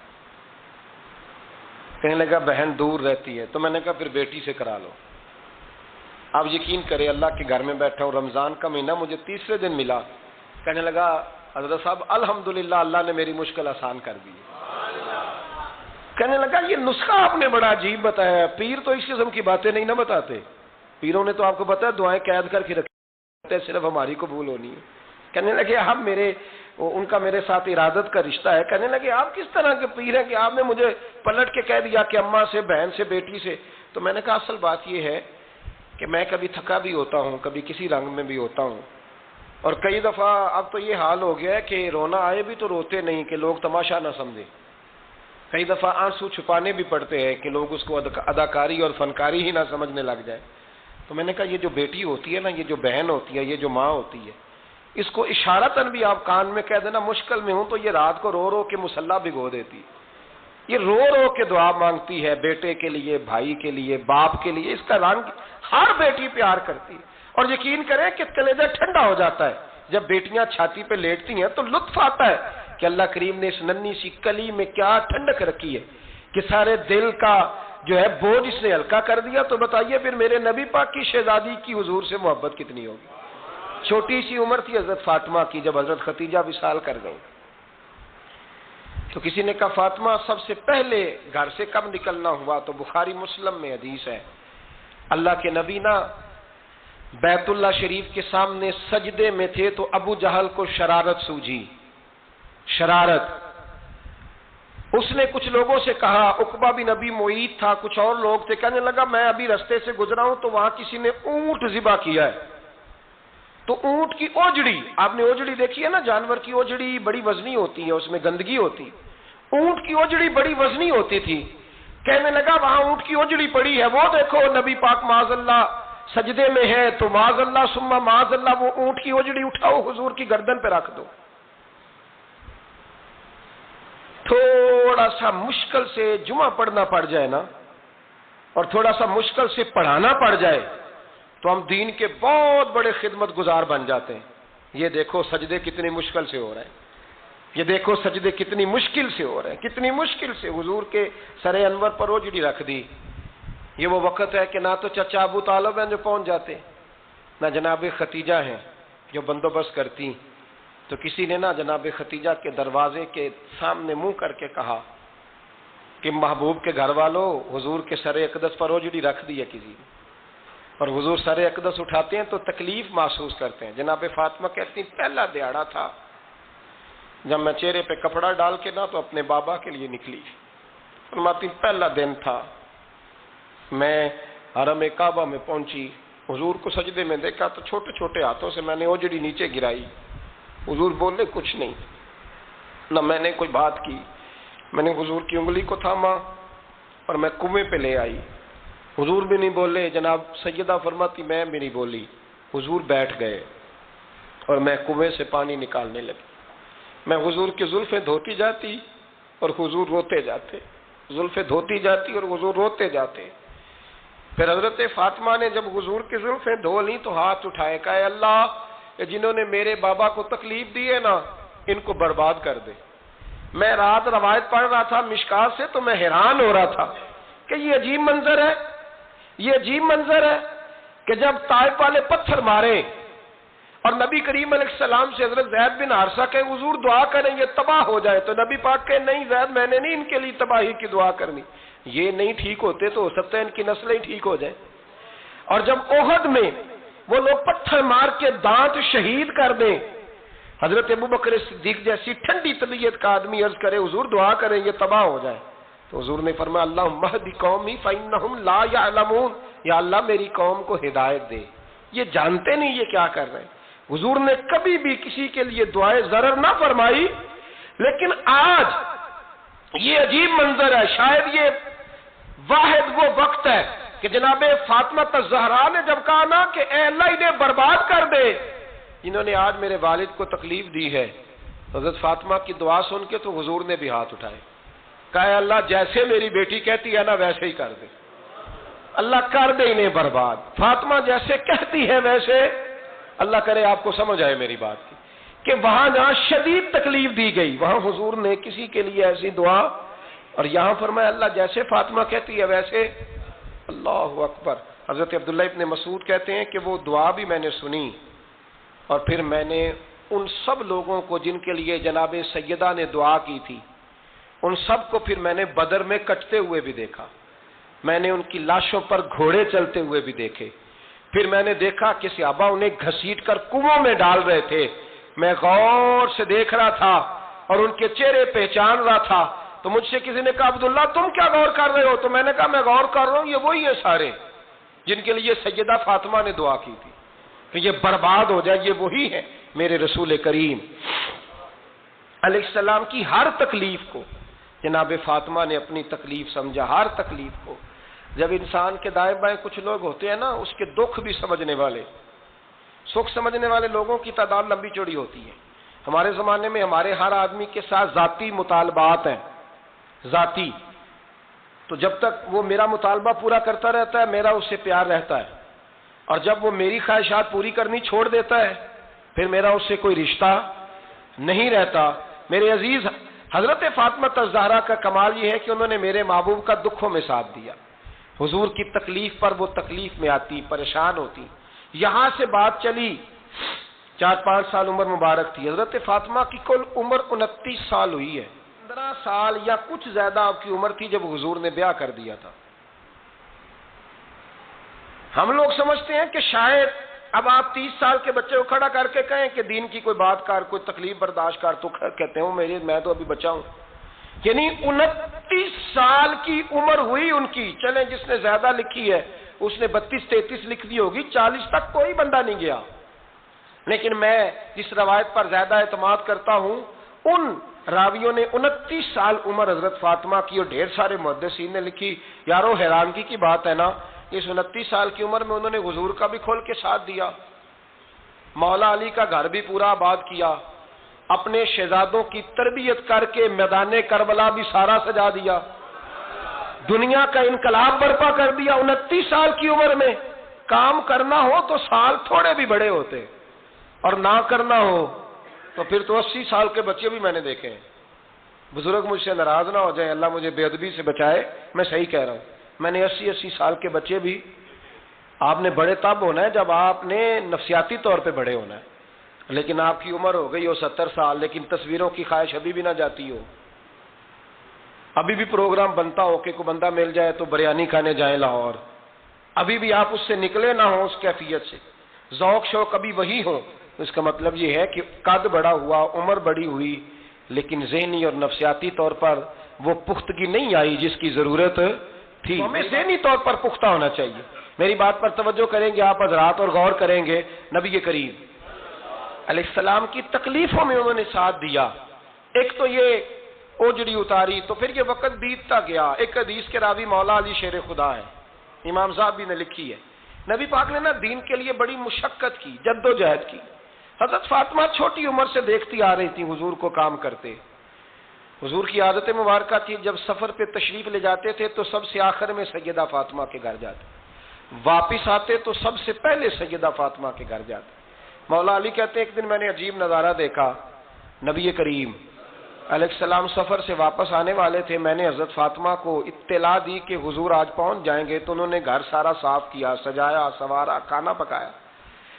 کہنے لگا بہن دور رہتی ہے، تو میں نے کہا پھر بیٹی سے کرا لو۔ آپ یقین کریں، اللہ کے گھر میں بیٹھا ہوں، رمضان کا مہینہ مجھے تیسرے دن ملا، کہنے لگا حضرت صاحب الحمدللہ اللہ نے میری مشکل آسان کر دی۔ کہنے لگا یہ نسخہ آپ نے بڑا عجیب بتایا ہے، پیر تو اس قسم کی باتیں نہیں نہ بتاتے، پیروں نے تو آپ کو پتا ہے دعائیں قید کر کے رکھتے ہیں، صرف ہماری قبول ہونی ہے۔ کہنے لگے ہم ان کا میرے ساتھ ارادت کا رشتہ ہے۔ کہنے لگے آپ کس طرح کے پیر ہیں کہ آپ نے مجھے پلٹ کے کہہ دیا کہ اماں سے، بہن سے، بیٹی سے؟ تو میں نے کہا اصل بات یہ ہے کہ میں کبھی تھکا بھی ہوتا ہوں، کبھی کسی رنگ میں بھی ہوتا ہوں، اور کئی دفعہ اب تو یہ حال ہو گیا ہے کہ رونا آئے بھی تو روتے نہیں کہ لوگ تماشا نہ سمجھیں، کئی دفعہ آنسو چھپانے بھی پڑتے ہیں کہ لوگ اس کو اداکاری اور فنکاری ہی نہ سمجھنے لگ جائے۔ تو میں نے کہا یہ جو بیٹی ہوتی ہے نا، یہ جو بہن ہوتی ہے، یہ جو ماں ہوتی ہے، اس کو اشارتاً بھی آپ کان میں کہہ دینا مشکل میں ہوں تو یہ رات کو رو رو کے مصلی بھگو دیتی، یہ رو رو کے دعا مانگتی ہے بیٹے کے لیے، بھائی کے لیے، باپ کے لیے۔ اس کا رنگ ہر بیٹی پیار کرتی ہے، اور یقین کریں کہ کلیجہ ٹھنڈا ہو جاتا ہے جب بیٹیاں چھاتی پہ لیٹتی ہیں تو لطف آتا ہے کہ اللہ کریم نے اس ننھی سی کلی میں کیا ٹھنڈک رکھی ہے کہ سارے دل کا جو ہے بوجھ اس نے ہلکا کر دیا۔ تو بتائیے پھر میرے نبی پاک کی شہزادی کی حضور سے محبت کتنی ہوگی۔ چھوٹی سی عمر تھی حضرت فاطمہ کی جب حضرت ختیجہ وصال کر گئی، تو کسی نے کہا فاطمہ سب سے پہلے گھر سے کب نکلنا ہوا؟ تو بخاری مسلم میں حدیث ہے، اللہ کے نبی نا بیت اللہ شریف کے سامنے سجدے میں تھے تو ابو جہل کو شرارت سوجھی، شرارت۔ اس نے کچھ لوگوں سے کہا، عقبہ بن ابی معیط تھا، کچھ اور لوگ تھے، کہنے لگا میں ابھی رستے سے گزرا ہوں تو وہاں کسی نے اونٹ ذبح کیا ہے، تو اونٹ کی اوجڑی، آپ نے اوجڑی دیکھی ہے نا، جانور کی اوجڑی بڑی وزنی ہوتی ہے، اس میں گندگی ہوتی، اونٹ کی اوجڑی بڑی وزنی ہوتی تھی۔ کہنے لگا وہاں اونٹ کی اوجڑی پڑی ہے، وہ دیکھو نبی پاک معاذ اللہ سجدے میں ہے، تو معاذ اللہ ثم معاذ اللہ وہ اونٹ کی اوجڑی اٹھاؤ حضور کی گردن پہ رکھ دو۔ تھوڑا سا مشکل سے جمعہ پڑھنا پڑ جائے نا، اور تھوڑا سا مشکل سے پڑھانا پڑ جائے تو ہم دین کے بہت بڑے خدمت گزار بن جاتے ہیں۔ یہ دیکھو سجدے کتنی مشکل سے ہو رہے ہیں، یہ دیکھو سجدے کتنی مشکل سے ہو رہے ہیں، کتنی مشکل سے حضور کے سر انور پر اوجڑی رکھ دی۔ یہ وہ وقت ہے کہ نہ تو چچا ابو طالب ہیں جو پہنچ جاتے، نہ جناب ختیجہ ہیں جو بندوبست کرتی، تو کسی نے نا جناب ختیجہ کے دروازے کے سامنے منہ کر کے کہا کہ محبوب کے گھر والوں حضور کے سر اقدس پر اوجڑی رکھ دی ہے کسی نے، اور حضور سر اقدس اٹھاتے ہیں تو تکلیف محسوس کرتے ہیں۔ جناب فاطمہ کہتی ہیں پہلا دیہڑا تھا جب میں چہرے پہ کپڑا ڈال کے نا تو اپنے بابا کے لیے نکلی، فرماتی پہلا دن تھا، میں حرم کعبہ میں پہنچی، حضور کو سجدے میں دیکھا تو چھوٹے چھوٹے ہاتھوں سے میں نے اوجڑی نیچے گرائی، حضور بولے کچھ نہیں، نہ میں نے کوئی بات کی، میں نے حضور کی انگلی کو تھاما اور میں کنویں پہ لے آئی، حضور بھی نہیں بولے، جناب سیدہ فرماتی میں بھی نہیں بولی، حضور بیٹھ گئے اور میں کنویں سے پانی نکالنے لگی، میں حضور کی زلفیں دھوتی جاتی اور حضور روتے جاتے، زلفیں دھوتی جاتی اور حضور روتے جاتے۔ پھر حضرت فاطمہ نے جب حضور کی زلفیں دھو لیں تو ہاتھ اٹھائے، کہا اے اللہ جنہوں نے میرے بابا کو تکلیف دی ہے نا ان کو برباد کر دے۔ میں رات روایت پڑھ رہا تھا مشکات سے تو میں حیران ہو رہا تھا کہ یہ عجیب منظر ہے، یہ عجیب منظر ہے کہ جب طائف والے پتھر مارے اور نبی کریم علیہ السلام سے حضرت زید بن حارثہ کہ حضور دعا کریں یہ تباہ ہو جائے، تو نبی پاک کہ نہیں زید میں نے نہیں ان کے لیے تباہی کی دعا کرنی، یہ نہیں ٹھیک ہوتے تو ہو سکتا ہے ان کی نسلیں ہی ٹھیک ہو جائیں۔ اور جب احد میں وہ لوگ پتھر مار کے دانت شہید کر دیں، حضرت ابوبکر صدیق جیسی ٹھنڈی طبیعت کا آدمی عرض کرے حضور دعا کریں یہ تباہ ہو جائے، تو حضور نے فرمایا اللہم اہد قومی فإنہم لا یعلمون، یا اللہ میری قوم کو ہدایت دے، یہ جانتے نہیں یہ کیا کر رہے ہیں۔ حضور نے کبھی بھی کسی کے لیے دعائیں ضرر نہ فرمائی، لیکن آج یہ عجیب منظر ہے، شاید یہ واحد وہ وقت ہے کہ جناب فاطمہ الزہرا نے جب کہا نا کہ اے اللہ انہیں برباد کر دے انہوں نے آج میرے والد کو تکلیف دی ہے، حضرت فاطمہ کی دعا سن کے تو حضور نے بھی ہاتھ اٹھائے، کہا اے اللہ جیسے میری بیٹی کہتی ہے نا ویسے ہی کر دے، اللہ کر دے انہیں برباد. فاطمہ جیسے کہتی ہے ویسے اللہ کرے آپ کو سمجھ آئے میری بات کی کہ وہاں جہاں شدید تکلیف دی گئی وہاں حضور نے کسی کے لیے ایسی دعا, اور یہاں فرمایا اللہ جیسے فاطمہ کہتی ہے ویسے. اللہ اکبر. حضرت عبداللہ ابن مسعود کہتے ہیں کہ وہ دعا بھی میں نے سنی, اور پھر میں نے ان سب لوگوں کو جن کے لیے جناب سیدہ نے دعا کی تھی ان سب کو پھر میں نے بدر میں کٹتے ہوئے بھی دیکھا. میں نے ان کی لاشوں پر گھوڑے چلتے ہوئے بھی دیکھے. پھر میں نے دیکھا کہ صحابہ انہیں گھسیٹ کر کنووں میں ڈال رہے تھے. میں غور سے دیکھ رہا تھا اور ان کے چہرے پہچان رہا تھا. تو مجھ سے کسی نے کہا عبداللہ تم کیا غور کر رہے ہو؟ تو میں نے کہا میں غور کر رہا ہوں یہ وہی ہیں سارے جن کے لیے سیدہ فاطمہ نے دعا کی تھی کہ یہ برباد ہو جائے. یہ وہی ہے میرے رسول کریم علیہ السلام کی ہر تکلیف کو جناب فاطمہ نے اپنی تکلیف سمجھا. ہر تکلیف کو. جب انسان کے دائیں بائیں کچھ لوگ ہوتے ہیں نا اس کے دکھ بھی سمجھنے والے, سکھ سمجھنے والے لوگوں کی تعداد لمبی چوڑی ہوتی ہے. ہمارے زمانے میں ہمارے ہر آدمی کے ساتھ ذاتی مطالبات ہیں, ذاتی. تو جب تک وہ میرا مطالبہ پورا کرتا رہتا ہے میرا اس سے پیار رہتا ہے, اور جب وہ میری خواہشات پوری کرنی چھوڑ دیتا ہے پھر میرا اس سے کوئی رشتہ نہیں رہتا. میرے عزیز حضرت فاطمہ الزہرا کا کمال یہ ہے کہ انہوں نے میرے محبوب کا دکھوں میں ساتھ دیا. حضور کی تکلیف پر وہ تکلیف میں آتی, پریشان ہوتی. یہاں سے بات چلی 4-5 سال عمر مبارک تھی. حضرت فاطمہ کی کل عمر 29 سال ہوئی ہے. 15 سال یا کچھ زیادہ آپ کی عمر تھی جب حضور نے بیاہ کر دیا تھا. ہم لوگ سمجھتے ہیں کہ شاید اب آپ 30 سال کے بچے کو کھڑا کر کے کہیں کہ دین کی کوئی بات کر, کوئی تکلیف برداشت کر, تو کہتے ہیں میں تو ابھی بچہ ہوں. یعنی 29 سال کی عمر ہوئی ان کی. چلیں جس نے زیادہ لکھی ہے اس نے 32-33 لکھ دی ہوگی, 40 تک کوئی بندہ نہیں گیا. لیکن میں جس روایت پر زیادہ اعتماد کرتا ہوں ان راویوں نے 29 سال عمر حضرت فاطمہ کی, اور ڈھیر سارے محدثین نے لکھی. یارو حیرانگی کی بات ہے نا, اس 29 سال کی عمر میں انہوں نے حضور کا بھی کھول کے ساتھ دیا, مولا علی کا گھر بھی پورا آباد کیا, اپنے شہزادوں کی تربیت کر کے میدان کربلا بھی سارا سجا دیا, دنیا کا انقلاب برپا کر دیا. 29 سال کی عمر میں کام کرنا ہو تو سال تھوڑے بھی بڑے ہوتے, اور نہ کرنا ہو تو پھر تو 80 سال کے بچے بھی میں نے دیکھے ہیں. بزرگ مجھ سے ناراض نہ ہو جائیں, اللہ مجھے بے ادبی سے بچائے, میں صحیح کہہ رہا ہوں. میں نے 80 سال کے بچے بھی. آپ نے بڑے تب ہونا ہے جب آپ نے نفسیاتی طور پہ بڑے ہونا ہے, لیکن آپ کی عمر ہو گئی ہو 70 سال لیکن تصویروں کی خواہش ابھی بھی نہ جاتی ہو. ابھی بھی پروگرام بنتا ہو کہ کوئی بندہ مل جائے تو بریانی کھانے جائیں لاہور, ابھی بھی آپ اس سے نکلے نہ ہوں, اس کیفیت سے ذوق شوق ابھی وہی ہو. اس کا مطلب یہ ہے کہ قد بڑا ہوا, عمر بڑی ہوئی, لیکن ذہنی اور نفسیاتی طور پر وہ پختگی نہیں آئی جس کی ضرورت تھی. ہمیں ذہنی طور پر پختہ ہونا چاہیے. میری بات پر توجہ کریں گے آپ حضرات اور غور کریں گے. نبی کریم علیہ السلام کی تکلیفوں میں انہوں نے ساتھ دیا. ایک تو یہ اوجڑی اتاری تو پھر یہ وقت بیتتا گیا. ایک حدیث کے راوی مولا علی شیر خدا ہے, امام صاحب نے لکھی ہے. نبی پاک نے نا دین کے لیے بڑی مشقت کی, جد و جہد کی. حضرت فاطمہ چھوٹی عمر سے دیکھتی آ رہی تھی حضور کو کام کرتے. حضور کی عادت مبارکہ تھی جب سفر پہ تشریف لے جاتے تھے تو سب سے آخر میں سیدہ فاطمہ کے گھر جاتے, واپس آتے تو سب سے پہلے سیدہ فاطمہ کے گھر جاتے. مولا علی کہتے ہیں ایک دن میں نے عجیب نظارہ دیکھا. نبی کریم علیہ السلام سفر سے واپس آنے والے تھے. میں نے حضرت فاطمہ کو اطلاع دی کہ حضور آج پہنچ جائیں گے, تو انہوں نے گھر سارا صاف کیا, سجایا, سنوارا, کھانا پکایا.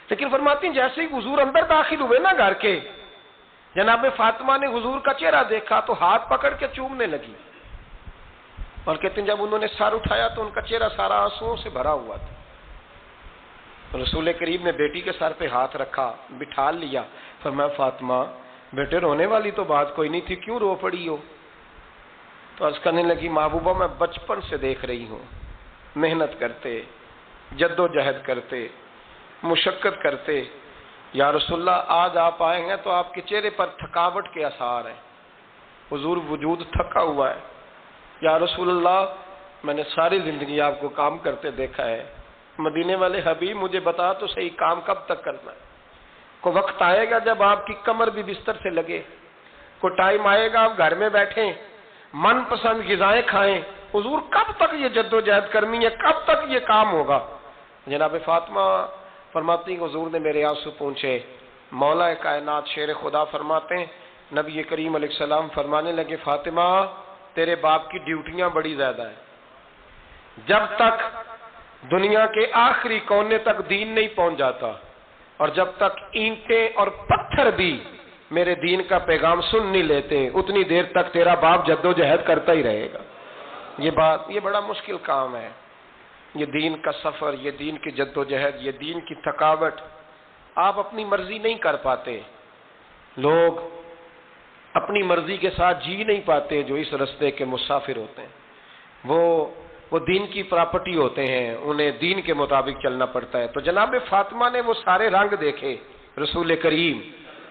لیکن فرماتی ہیں جیسے ہی حضور اندر داخل ہوئے نا گھر کے, جناب فاطمہ نے حضور کا چہرہ دیکھا تو ہاتھ پکڑ کے چومنے لگی. اور کہتے ہیں جب انہوں نے سر اٹھایا تو ان کا چہرہ سارا آنسوؤں سے بھرا ہوا تھا. رسول کریم نے بیٹی کے سر پہ ہاتھ رکھا, بٹھا لیا. فرمایا فاطمہ بیٹے رونے والی تو بات کوئی نہیں تھی, کیوں رو پڑی ہو؟ تو عرض کرنے لگی محبوبہ میں بچپن سے دیکھ رہی ہوں محنت کرتے, جد و جہد کرتے, مشقت کرتے. یا رسول اللہ آج آپ آئے ہیں تو آپ کے چہرے پر تھکاوٹ کے آثار ہیں, حضور وجود تھکا ہوا ہے. یا رسول اللہ میں نے ساری زندگی آپ کو کام کرتے دیکھا ہے, مدینے والے حبیب مجھے بتا تو صحیح کام کب تک کرنا ہے؟ کوئی وقت آئے گا جب آپ کی کمر بھی بستر سے لگے, کوئی ٹائم آئے گا آپ گھر میں بیٹھیں, من پسند غذائیں کھائیں, حضور کب تک یہ جدوجہد کرنی ہے، کب تک یہ کام ہوگا؟ جناب فاطمہ فرماتی کہ حضور نے میرے آنسو پونچھے۔ مولا کائنات شیر خدا فرماتے ہیں، نبی کریم علیہ السلام فرمانے لگے فاطمہ تیرے باپ کی ڈیوٹیاں بڑی زیادہ ہیں، جب تک دنیا کے آخری کونے تک دین نہیں پہنچ جاتا اور جب تک اینٹیں اور پتھر بھی میرے دین کا پیغام سن نہیں لیتے اتنی دیر تک تیرا باپ جدوجہد کرتا ہی رہے گا۔ یہ بڑا مشکل کام ہے، یہ دین کا سفر، یہ دین کی جدوجہد، یہ دین کی تھکاوٹ آپ اپنی مرضی نہیں کر پاتے۔ لوگ اپنی مرضی کے ساتھ جی نہیں پاتے جو اس رستے کے مسافر ہوتے ہیں، وہ دین کی پراپرٹی ہوتے ہیں، انہیں دین کے مطابق چلنا پڑتا ہے۔ تو جناب فاطمہ نے وہ سارے رنگ دیکھے رسول کریم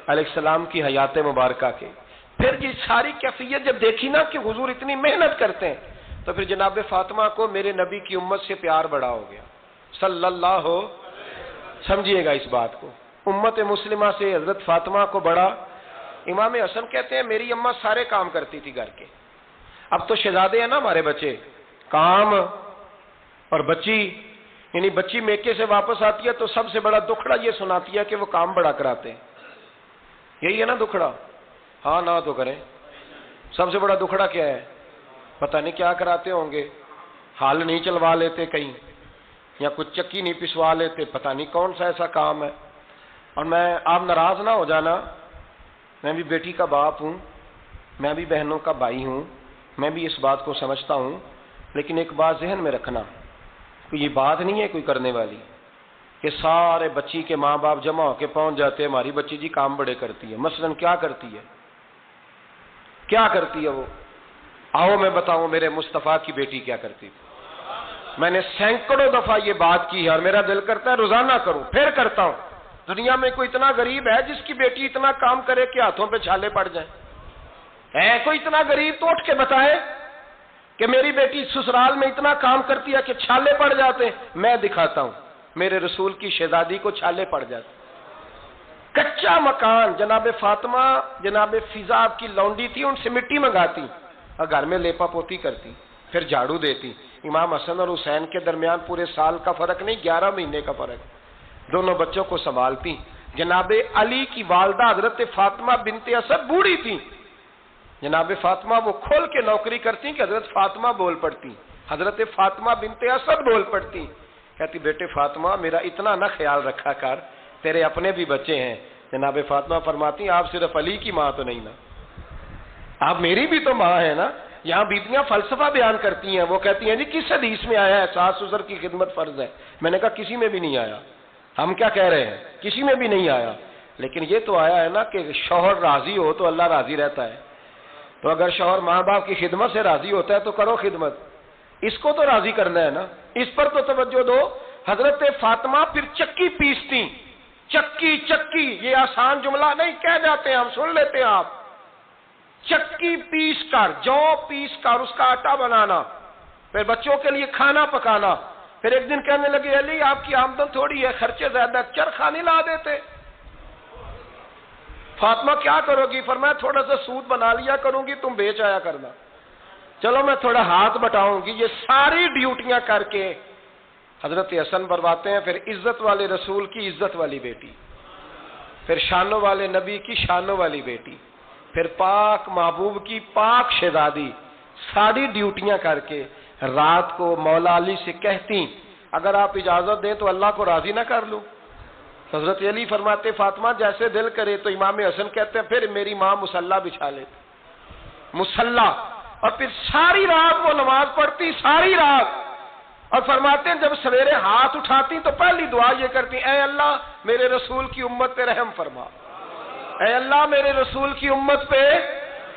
علیہ السلام کی حیات مبارکہ کے، پھر یہ ساری کیفیت جب دیکھی نا کہ حضور اتنی محنت کرتے ہیں، تو پھر جناب فاطمہ کو میرے نبی کی امت سے پیار بڑا ہو گیا صلی اللہ ہو۔ سمجھیے گا اس بات کو، امت مسلمہ سے حضرت فاطمہ کو بڑا۔ امام حسن کہتے ہیں میری اماں سارے کام کرتی تھی گھر کے، اب تو شہزادے ہیں نا ہمارے بچے، کام اور بچی، یعنی بچی میکے سے واپس آتی ہے تو سب سے بڑا دکھڑا یہ سناتی ہے کہ وہ کام بڑا کراتے ہیں۔ یہی ہے نا دکھڑا؟ ہاں نہ تو کریں، سب سے بڑا دکھڑا کیا ہے؟ پتہ نہیں کیا کراتے ہوں گے، ہال نہیں چلوا لیتے کہیں، یا کچھ چکی نہیں پسوا لیتے، پتہ نہیں کون سا ایسا کام ہے۔ اور آپ ناراض نہ ہو جانا، میں بھی بیٹی کا باپ ہوں، میں بھی بہنوں کا بھائی ہوں، میں بھی اس بات کو سمجھتا ہوں، لیکن ایک بات ذہن میں رکھنا، کوئی یہ بات نہیں ہے کوئی کرنے والی کہ سارے بچی کے ماں باپ جمع ہو کے پہنچ جاتے ہیں ہماری بچی جی کام بڑے کرتی ہے۔ مثلاً کیا کرتی ہے؟ کیا کرتی ہے وہ؟ آؤ میں بتاؤں میرے مصطفیٰ کی بیٹی کیا کرتی تھی۔ میں نے سینکڑوں دفعہ یہ بات کی ہے اور میرا دل کرتا ہے روزانہ کروں، پھر کرتا ہوں۔ دنیا میں کوئی اتنا غریب ہے جس کی بیٹی اتنا کام کرے کہ ہاتھوں پہ چھالے پڑ جائیں؟ ہے کوئی اتنا غریب تو اٹھ کے بتائے کہ میری بیٹی سسرال میں اتنا کام کرتی ہے کہ چھالے پڑ جاتے ہیں؟ میں دکھاتا ہوں، میرے رسول کی شہزادی کو چھالے پڑ جاتے۔ کچا مکان، جناب فاطمہ جناب فضا آپ کی لونڈی تھی، ان سے مٹی منگاتی اور گھر میں لیپا پوتی کرتی، پھر جھاڑو دیتی۔ امام حسن اور حسین کے درمیان پورے سال کا فرق نہیں، 11 مہینے کا فرق، دونوں بچوں کو سنبھالتی۔ جناب علی کی والدہ حضرت فاطمہ بنت اسد بوڑھی تھی، جناب فاطمہ وہ کھول کے نوکری کرتی کہ حضرت فاطمہ بول پڑتی، حضرت فاطمہ بنت اسد بول پڑتی، کہتی بیٹے فاطمہ میرا اتنا نہ خیال رکھا کر، تیرے اپنے بھی بچے ہیں۔ جناب فاطمہ فرماتی آپ صرف علی کی ماں تو نہیں نا، آپ میری بھی تو ماں ہے نا۔ یہاں بیبیاں فلسفہ بیان کرتی ہیں، وہ کہتی ہیں جی کس حدیث میں آیا ہے ساس سسر کی خدمت فرض ہے؟ میں نے کہا کسی میں بھی نہیں آیا۔ ہم کیا کہہ رہے ہیں؟ کسی میں بھی نہیں آیا، لیکن یہ تو آیا ہے نا کہ شوہر راضی ہو تو اللہ راضی رہتا ہے۔ تو اگر شوہر ماں باپ کی خدمت سے راضی ہوتا ہے تو کرو خدمت، اس کو تو راضی کرنا ہے نا، اس پر تو توجہ دو۔ حضرت فاطمہ پھر چکی پیستی، چکی یہ آسان جملہ نہیں، کہہ جاتے ہیں ہم، سن لیتے ہیں آپ۔ چکی پیس کر، جو پیس کر اس کا آٹا بنانا، پھر بچوں کے لیے کھانا پکانا۔ پھر ایک دن کہنے لگے علی آپ کی آمدن تھوڑی ہے، خرچے زیادہ، چرخہ نہیں لا دیتے؟ فاطمہ کیا کرو گی؟ فرمایا تھوڑا سا سود بنا لیا کروں گی، تم بیچ آیا کرنا۔ چلو میں تھوڑا ہاتھ بٹاؤں گی۔ یہ ساری ڈیوٹیاں کر کے حضرت حسن برواتے ہیں، پھر عزت والے رسول کی عزت والی بیٹی، پھر شانوں والے نبی کی شانوں والی بیٹی، پھر پاک محبوب کی پاک شہزادی، ساری ڈیوٹیاں کر کے رات کو مولا علی سے کہتی اگر آپ اجازت دیں تو اللہ کو راضی نہ کر لوں؟ حضرت علی فرماتے فاطمہ جیسے دل کرے۔ تو امام حسن کہتے ہیں پھر میری ماں مصلی بچھا لیتی، مصلی، اور پھر ساری رات وہ نماز پڑھتی، ساری رات، اور فرماتے ہیں جب سویرے ہاتھ اٹھاتی تو پہلی دعا یہ کرتی اے اللہ میرے رسول کی امت پہ رحم فرما، اے اللہ میرے رسول کی امت پہ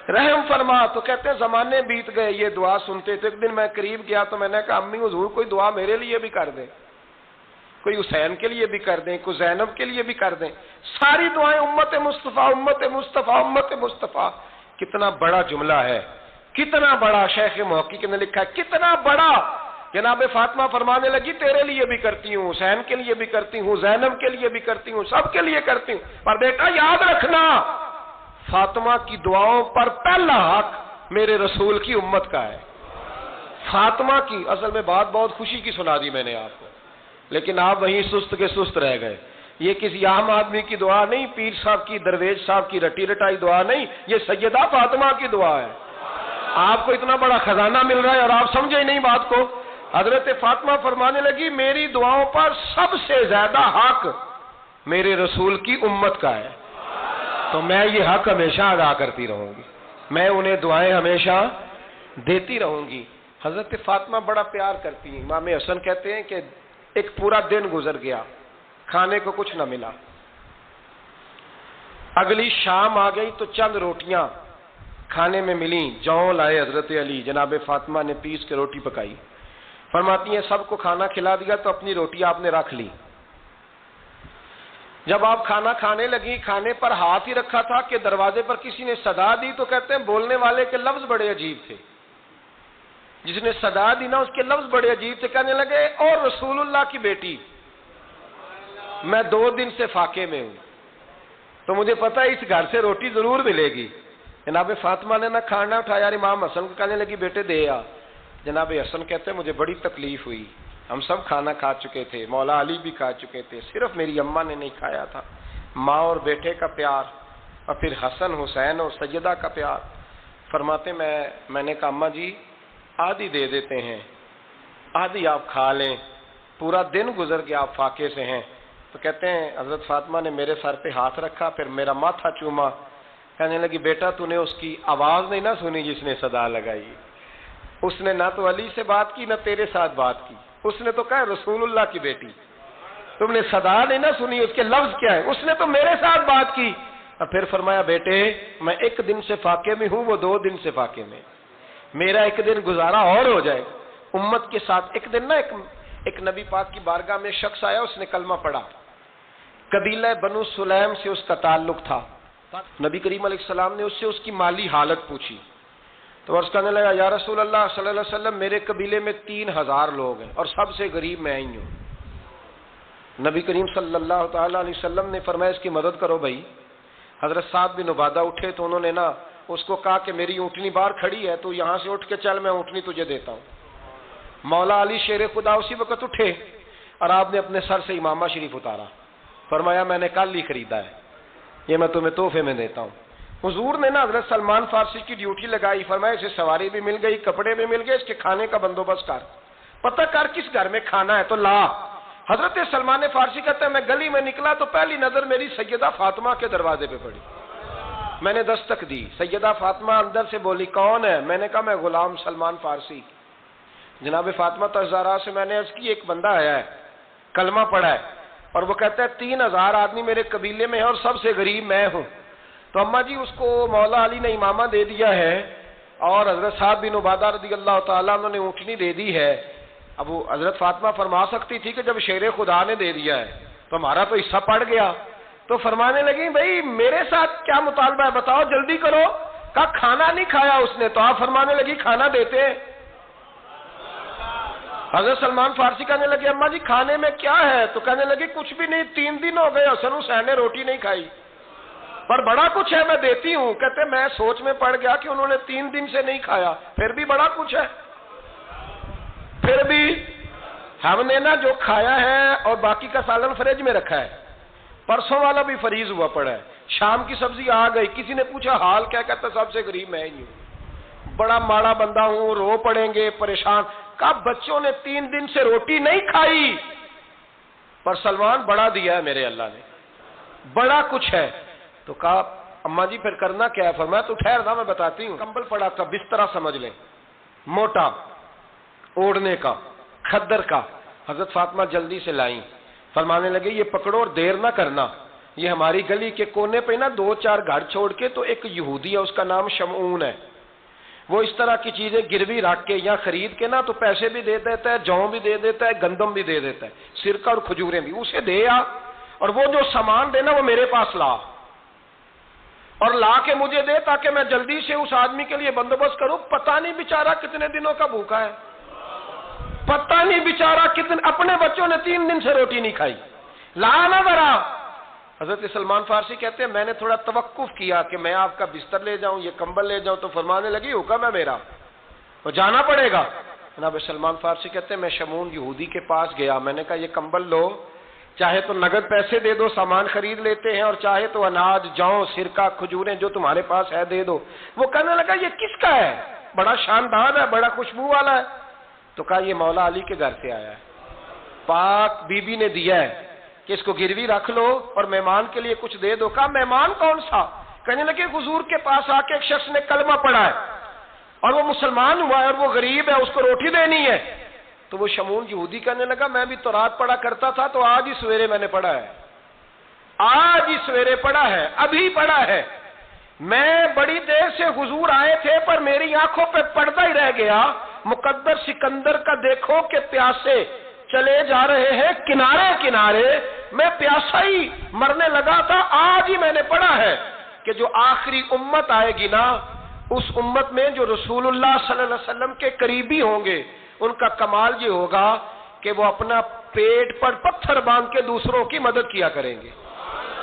رحم فرما۔ تو کہتے ہیں زمانے بیت گئے یہ دعا سنتے تھے۔ ایک دن میں قریب گیا تو میں نے کہا امی حضور کوئی دعا میرے لیے بھی کر دیں، کوئی حسین کے لیے بھی کر دیں، کوئی زینب کے لیے بھی کر دیں۔ ساری دعائیں امت مصطفیٰ امت مصطفیٰ امت مصطفیٰ۔ کتنا بڑا جملہ ہے، کتنا بڑا، شیخ محقق نے لکھا ہے کتنا بڑا۔ جناب فاطمہ فرمانے لگی تیرے لیے بھی کرتی ہوں، حسین کے لیے بھی کرتی ہوں، زینب کے لیے بھی کرتی ہوں، سب کے لیے کرتی ہوں، پر بیٹا یاد رکھنا فاطمہ کی دعاؤں پر پہلا حق میرے رسول کی امت کا ہے۔ فاطمہ کی، اصل میں بات بہت خوشی کی سنا دی میں نے آپ کو، لیکن آپ وہیں سست کے سست رہ گئے. یہ کسی عام آدمی کی دعا نہیں، پیر صاحب کی، درویش صاحب کی رٹی رٹائی دعا نہیں، یہ سیدہ فاطمہ کی دعا ہے. آپ کو اتنا بڑا خزانہ مل رہا ہے اور آپ سمجھے ہی نہیں بات کو. حضرت فاطمہ فرمانے لگی میری دعاؤں پر سب سے زیادہ حق میرے رسول کی امت کا ہے، تو میں یہ حق ہمیشہ ادا کرتی رہوں گی، میں انہیں دعائیں ہمیشہ دیتی رہوں گی. حضرت فاطمہ بڑا پیار کرتی ہیں. امام حسن کہتے ہیں کہ ایک پورا دن گزر گیا، کھانے کو کچھ نہ ملا. اگلی شام آ گئی تو چند روٹیاں کھانے میں ملیں. جوں لائے حضرت علی، جناب فاطمہ نے پیس کے روٹی پکائی. فرماتی ہیں سب کو کھانا کھلا دیا تو اپنی روٹی آپ نے رکھ لی. جب آپ کھانا کھانے لگی، کھانے پر ہاتھ ہی رکھا تھا کہ دروازے پر کسی نے صدا دی. تو کہتے ہیں بولنے والے کے لفظ بڑے عجیب تھے، جس نے صدا دی نا اس کے لفظ بڑے عجیب تھے. کہنے لگے اور رسول اللہ کی بیٹی، میں 2 دن سے فاقے میں ہوں، تو مجھے پتا ہے اس گھر سے روٹی ضرور ملے گی. جناب فاطمہ نے نہ کھانا اٹھایا. امام حسن کو کہنے لگی بیٹے دے آ. جناب حسن کہتے ہیں مجھے بڑی تکلیف ہوئی، ہم سب کھانا کھا چکے تھے، مولا علی بھی کھا چکے تھے، صرف میری اماں نے نہیں کھایا تھا. ماں اور بیٹے کا پیار، اور پھر حسن حسین اور سیدہ کا پیار. فرماتے میں نے کہا اماں جی آدھی دے دیتے ہیں، آدھی آپ کھا لیں، پورا دن گزر گیا آپ فاقے سے ہیں. تو کہتے ہیں حضرت فاطمہ نے میرے سر پہ ہاتھ رکھا، پھر میرا ماتھا چوما. کہنے لگی بیٹا تو نے اس کی آواز نہیں نہ سنی جس نے صدا لگائی، اس نے نہ تو علی سے بات کی نہ تیرے ساتھ بات کی، اس نے تو کہا رسول اللہ کی بیٹی. تم نے صدا نہیں نہ سنی، اس کے لفظ کیا ہے، اس نے تو میرے ساتھ بات کی. اور پھر فرمایا بیٹے میں 1 دن سے فاقے میں ہوں، وہ 2 دن سے فاقے میں، میرا 1 دن گزارا اور ہو جائے امت کے ساتھ. ایک دن نا ایک نبی پاک کی بارگاہ میں شخص آیا، اس نے کلمہ پڑھا. قبیلہ بنو سلیم سے اس کا تعلق تھا. نبی کریم علیہ السلام نے اس سے اس کی مالی حالت پوچھی. تو عرض کرنے لگا یا رسول اللہ صلی اللہ علیہ وسلم میرے قبیلے میں 3000 لوگ ہیں اور سب سے غریب میں ہی ہوں. نبی کریم صلی اللہ تعالی علیہ وسلم نے فرمایا اس کی مدد کرو بھائی. حضرت سعد بن عبادہ اٹھے تو انہوں نے نا اس کو کہا کہ میری اونٹنی باہر کھڑی ہے، تو یہاں سے اٹھ کے چل، میں اونٹنی تجھے دیتا ہوں. مولا علی شیر خدا اسی وقت اٹھے اور آپ نے اپنے سر سے امامہ شریف اتارا. فرمایا میں نے کل ہی خریدا ہے، یہ میں تمہیں تحفے میں دیتا ہوں. حضور نے نا حضرت سلمان فارسی کی ڈیوٹی لگائی. فرمایا اسے سواری بھی مل گئی، کپڑے بھی مل گئے، اس کے کھانے کا بندوبست کر، پتہ کر کس گھر میں کھانا ہے تو لا. حضرت سلمان فارسی کہتے ہیں میں گلی میں نکلا تو پہلی نظر میری سیدہ فاطمہ کے دروازے پہ پڑی. میں نے دستک دی، سیدہ فاطمہ اندر سے بولی کون ہے؟ میں نے کہا میں غلام سلمان فارسی. جناب فاطمہ تزارا سے میں نے عرض کی ایک بندہ آیا ہے، کلمہ پڑھا ہے، اور وہ کہتا ہے 3000 آدمی میرے قبیلے میں ہیں اور سب سے غریب میں ہوں. تو اماں جی اس کو مولا علی نے امامہ دے دیا ہے اور حضرت سعد بن عبادہ رضی اللہ تعالیٰ عنہ نے اونٹنی دے دی ہے. اب وہ حضرت فاطمہ فرما سکتی تھی کہ جب شیر خدا نے دے دیا ہے تو ہمارا تو حصہ پڑ گیا. تو فرمانے لگی بھائی میرے ساتھ کیا مطالبہ ہے بتاؤ، جلدی کرو. کہا کھانا نہیں کھایا اس نے. تو آپ فرمانے لگی کھانا دیتے ہیں. حضرت سلمان فارسی کہنے لگے اماں جی کھانے میں کیا ہے؟ تو کہنے لگی کچھ بھی نہیں، 3 دن ہو گئے حسن حسین نے روٹی نہیں کھائی، پر بڑا کچھ ہے میں دیتی ہوں. کہتے میں سوچ میں پڑ گیا کہ انہوں نے 3 دن سے نہیں کھایا، پھر بھی بڑا کچھ ہے. پھر بھی ہم نے نا جو کھایا ہے اور باقی کا سالن فریج میں رکھا ہے، پرسوں والا بھی فریز ہوا پڑا ہے، شام کی سبزی آ گئی. کسی نے پوچھا حال کیا؟ کہتا سب سے غریب میں ہی ہوں، بڑا ماڑا بندہ ہوں، رو پڑیں گے پریشان. کہا بچوں نے 3 دن سے روٹی نہیں کھائی، پر سلمان بڑا دیا ہے میرے اللہ نے، بڑا کچھ ہے. تو کہا اماں جی پھر کرنا کیا ہے؟ فرمایا تو ٹھہر دا میں بتاتی ہوں. کمبل پڑا تھا، بسترا سمجھ لیں، موٹا اوڑھنے کا، کھدر کا. حضرت فاطمہ جلدی سے لائیں. فرمانے لگے یہ پکڑو اور دیر نہ کرنا. یہ ہماری گلی کے کونے پہ نا 2-4 گھر چھوڑ کے تو ایک یہودی ہے، اس کا نام شمعون ہے، وہ اس طرح کی چیزیں گروی رکھ کے یا خرید کے نا تو پیسے بھی دے دیتا ہے، جوں بھی دے دیتا ہے، گندم بھی دے دیتا ہے، سرکہ اور کھجوریں بھی. اسے دے آ اور وہ جو سامان دینا وہ میرے پاس لا، اور لا کے مجھے دے تاکہ میں جلدی سے اس آدمی کے لیے بندوبست کروں. پتہ نہیں بیچارہ کتنے دنوں کا بھوکا ہے، پتہ نہیں بیچارہ کتنے، اپنے بچوں نے 3 دن سے روٹی نہیں کھائی، لا نہ ذرا. حضرت سلمان فارسی کہتے ہیں میں نے تھوڑا توقف کیا کہ میں آپ کا بستر لے جاؤں، یہ کمبل لے جاؤں. تو فرمانے لگی حکم ہے میرا، وہ جانا پڑے گا. جناب سلمان فارسی کہتے ہیں میں شمون یہودی کے پاس گیا، میں نے کہا یہ کمبل لو، چاہے تو نقد پیسے دے دو، سامان خرید لیتے ہیں، اور چاہے تو اناج، جوں، سرکہ، کھجوریں جو تمہارے پاس ہے دے دو۔ وہ کہنے لگا یہ کس کا ہے؟ بڑا شاندار ہے، بڑا خوشبو والا ہے۔ تو کہا یہ مولا علی کے گھر سے آیا ہے، پاک بی بی نے دیا ہے کہ اس کو گروی رکھ لو اور مہمان کے لیے کچھ دے دو۔ کہا مہمان کون سا؟ کہنے لگے حضور کے پاس آ کے ایک شخص نے کلمہ پڑھا ہے اور وہ مسلمان ہوا ہے اور وہ غریب ہے، اس کو روٹی دینی ہے۔ تو وہ شمون یہودی کہنے لگا میں بھی تورات پڑھا کرتا تھا، تو آج ہی سویرے میں نے پڑھا ہے، آج ہی سویرے پڑھا ہے، ابھی پڑھا ہے۔ میں بڑی دیر سے حضور آئے تھے پر میری آنکھوں پہ پردہ ہی رہ گیا، مقدر سکندر کا دیکھو کہ پیاسے چلے جا رہے ہیں کنارے کنارے، میں پیاسا ہی مرنے لگا تھا، آج ہی میں نے پڑھا ہے کہ جو آخری امت آئے گی نا، اس امت میں جو رسول اللہ صلی اللہ علیہ وسلم کے قریبی ہوں گے، ان کا کمال یہ ہوگا کہ وہ اپنا پیٹ پر پتھر باندھ کے دوسروں کی مدد کیا کریں گے۔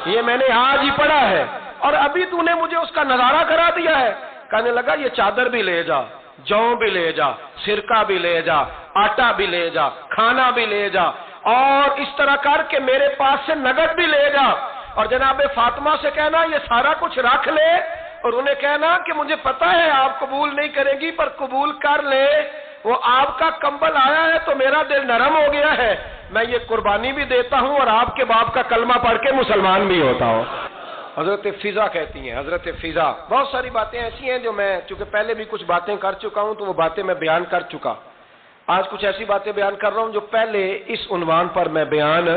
یہ میں نے آج ہی پڑھا ہے اور ابھی تو نے مجھے اس کا نظارہ کرا دیا ہے۔ کہنے لگا یہ چادر بھی لے جا، جوں بھی لے جا، سرکہ بھی لے جا، آٹا بھی لے جا، کھانا بھی لے جا، اور اس طرح کر کے میرے پاس سے نقد بھی لے جا، اور جناب فاطمہ سے کہنا یہ سارا کچھ رکھ لے، اور انہیں کہنا کہ مجھے پتا ہے آپ قبول نہیں کریں گی پر قبول کر لے، وہ آپ کا کمبل آیا ہے تو میرا دل نرم ہو گیا ہے، میں یہ قربانی بھی دیتا ہوں اور آپ کے باپ کا کلمہ پڑھ کے مسلمان بھی ہوتا ہوں۔ حضرت فضا کہتی ہیں، حضرت فضا، بہت ساری باتیں ایسی ہیں جو میں چونکہ پہلے بھی کچھ باتیں کر چکا ہوں تو وہ باتیں میں بیان کر چکا، آج کچھ ایسی باتیں بیان کر رہا ہوں جو پہلے اس عنوان پر میں بیان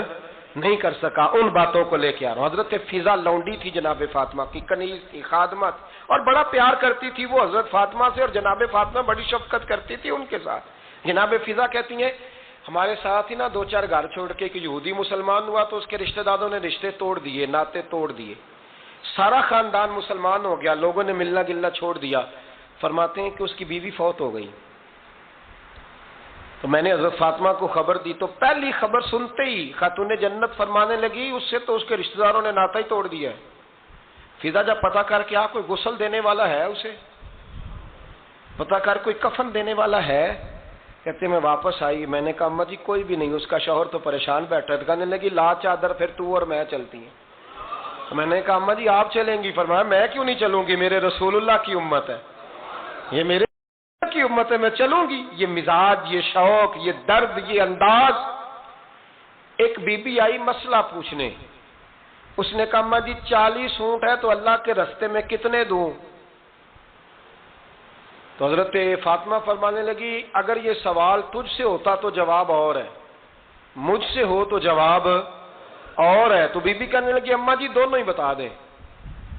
نہیں کر سکا، ان باتوں کو لے کے آ رہا ہوں۔ حضرت فضا لونڈی تھی جناب فاطمہ کی، کنیز تھی، خادمت، اور بڑا پیار کرتی تھی وہ حضرت فاطمہ سے، اور جناب فاطمہ بڑی شفقت کرتی تھی ان کے ساتھ۔ جناب فضا کہتی ہیں ہمارے ساتھ ہی نا دو چار گھر چھوڑ کے کہ یہودی مسلمان ہوا تو اس کے رشتہ داروں نے رشتے توڑ دیے، ناطے توڑ دیے، سارا خاندان مسلمان ہو گیا، لوگوں نے ملنا گلنا چھوڑ دیا۔ فرماتے ہیں کہ اس کی بیوی فوت ہو گئی، تو میں نے حضرت فاطمہ کو خبر دی، تو پہلی خبر سنتے ہی خاتون جنت فرمانے لگی اس سے تو اس کے رشتہ داروں نے ناطا ہی توڑ دیا ہے۔ فضا جب پتہ کر کے کوئی غسل دینے والا ہے، اسے پتہ کر کوئی کفن دینے والا ہے، کہتے میں واپس آئی، میں نے کہا اماں جی کوئی بھی نہیں، اس کا شوہر تو پریشان بیٹھا ہے۔ کہنے لگی لا چادر پھر تو اور میں چلتی ہیں۔ تو میں نے کہا اماں جی آپ چلیں گی؟ فرمایا میں کیوں نہیں چلوں گی، میرے رسول اللہ کی امت ہے، یہ میرے کی امت ہے، میں چلوں گی۔ یہ مزاج، یہ شوق، یہ درد، یہ انداز۔ ایک بی بی آئی مسئلہ پوچھنے، اس نے کہا اماں جی 40 اونٹ ہے تو اللہ کے رستے میں کتنے دوں؟ تو حضرت فاطمہ فرمانے لگی اگر یہ سوال تجھ سے ہوتا تو جواب اور ہے، مجھ سے ہو تو جواب اور ہے۔ تو بی بی کہنے لگی اماں جی دونوں ہی بتا دیں۔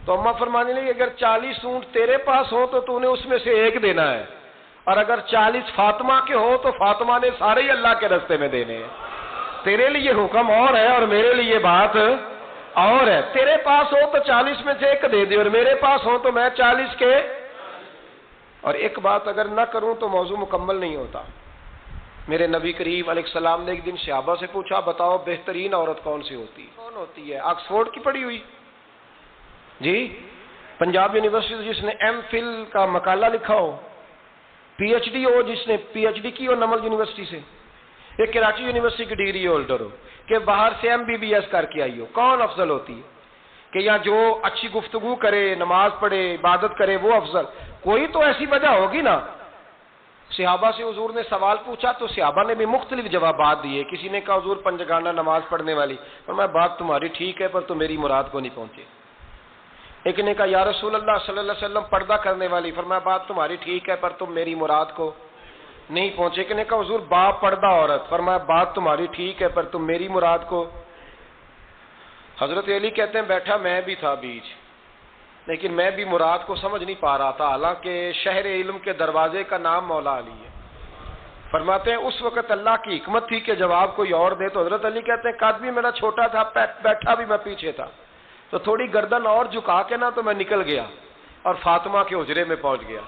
تو اماں فرمانے لگی اگر 40 اونٹ تیرے پاس ہو تو تو نے اس میں سے ایک دینا ہے، اور اگر 40 فاطمہ کے ہو تو فاطمہ نے سارے ہی اللہ کے رستے میں دینے ہیں۔ تیرے لیے حکم اور ہے اور میرے لیے بات اور ہے۔ تیرے پاس ہو تو 40 میں سے ایک دے دے، اور میرے پاس ہو تو میں 40 کے، اور ایک بات اگر نہ کروں تو موضوع مکمل نہیں ہوتا۔ میرے نبی کریم علیہ السلام نے ایک دن صحابہ سے پوچھا بتاؤ بہترین عورت کون سی ہوتی ہے؟ کون ہوتی ہے؟ آکسفورڈ کی پڑھی ہوئی جی، پنجاب یونیورسٹی جس نے ایم فل کا مقالہ لکھا ہو، پی ایچ ڈی ہو جس نے پی ایچ ڈی کی ہو نمل یونیورسٹی سے، ایک کراچی یونیورسٹی کی ڈگری ہولڈر ہو، کہ باہر سے ایم بی بی ایس کر کے آئی ہو، کون افضل ہوتی ہے؟ کہ یا جو اچھی گفتگو کرے، نماز پڑھے، عبادت کرے، وہ افضل؟ کوئی تو ایسی وجہ ہوگی نا۔ صحابہ سے حضور نے سوال پوچھا تو صحابہ نے بھی مختلف جوابات دیے۔ کسی نے کہا حضور پنجگانہ نماز پڑھنے والی، فرمایا بات تمہاری ٹھیک ہے پر تم میری مراد کو نہیں پہنچے۔ ایک نے کہا یا رسول اللہ صلی اللہ علیہ وسلم پردہ کرنے والی، فرمایا بات تمہاری ٹھیک ہے پر تم میری مراد کو نہیں پہنچے۔ ایک نے کہا حضور با پردہ عورت، فرمایا بات تمہاری ٹھیک ہے پر تم میری مراد کو۔ حضرت علی کہتے ہیں بیٹھا میں بھی تھا بیچ، لیکن میں بھی مراد کو سمجھ نہیں پا رہا تھا، حالانکہ شہر علم کے دروازے کا نام مولا علی ہے۔ فرماتے ہیں اس وقت اللہ کی حکمت تھی کہ جواب کوئی اور دے، تو حضرت علی کہتے ہیں قد بھی میرا چھوٹا تھا، بیٹھا بھی میں پیچھے تھا، تو تھوڑی گردن اور جھکا کے نا تو میں نکل گیا اور فاطمہ کے حجرے میں پہنچ گیا۔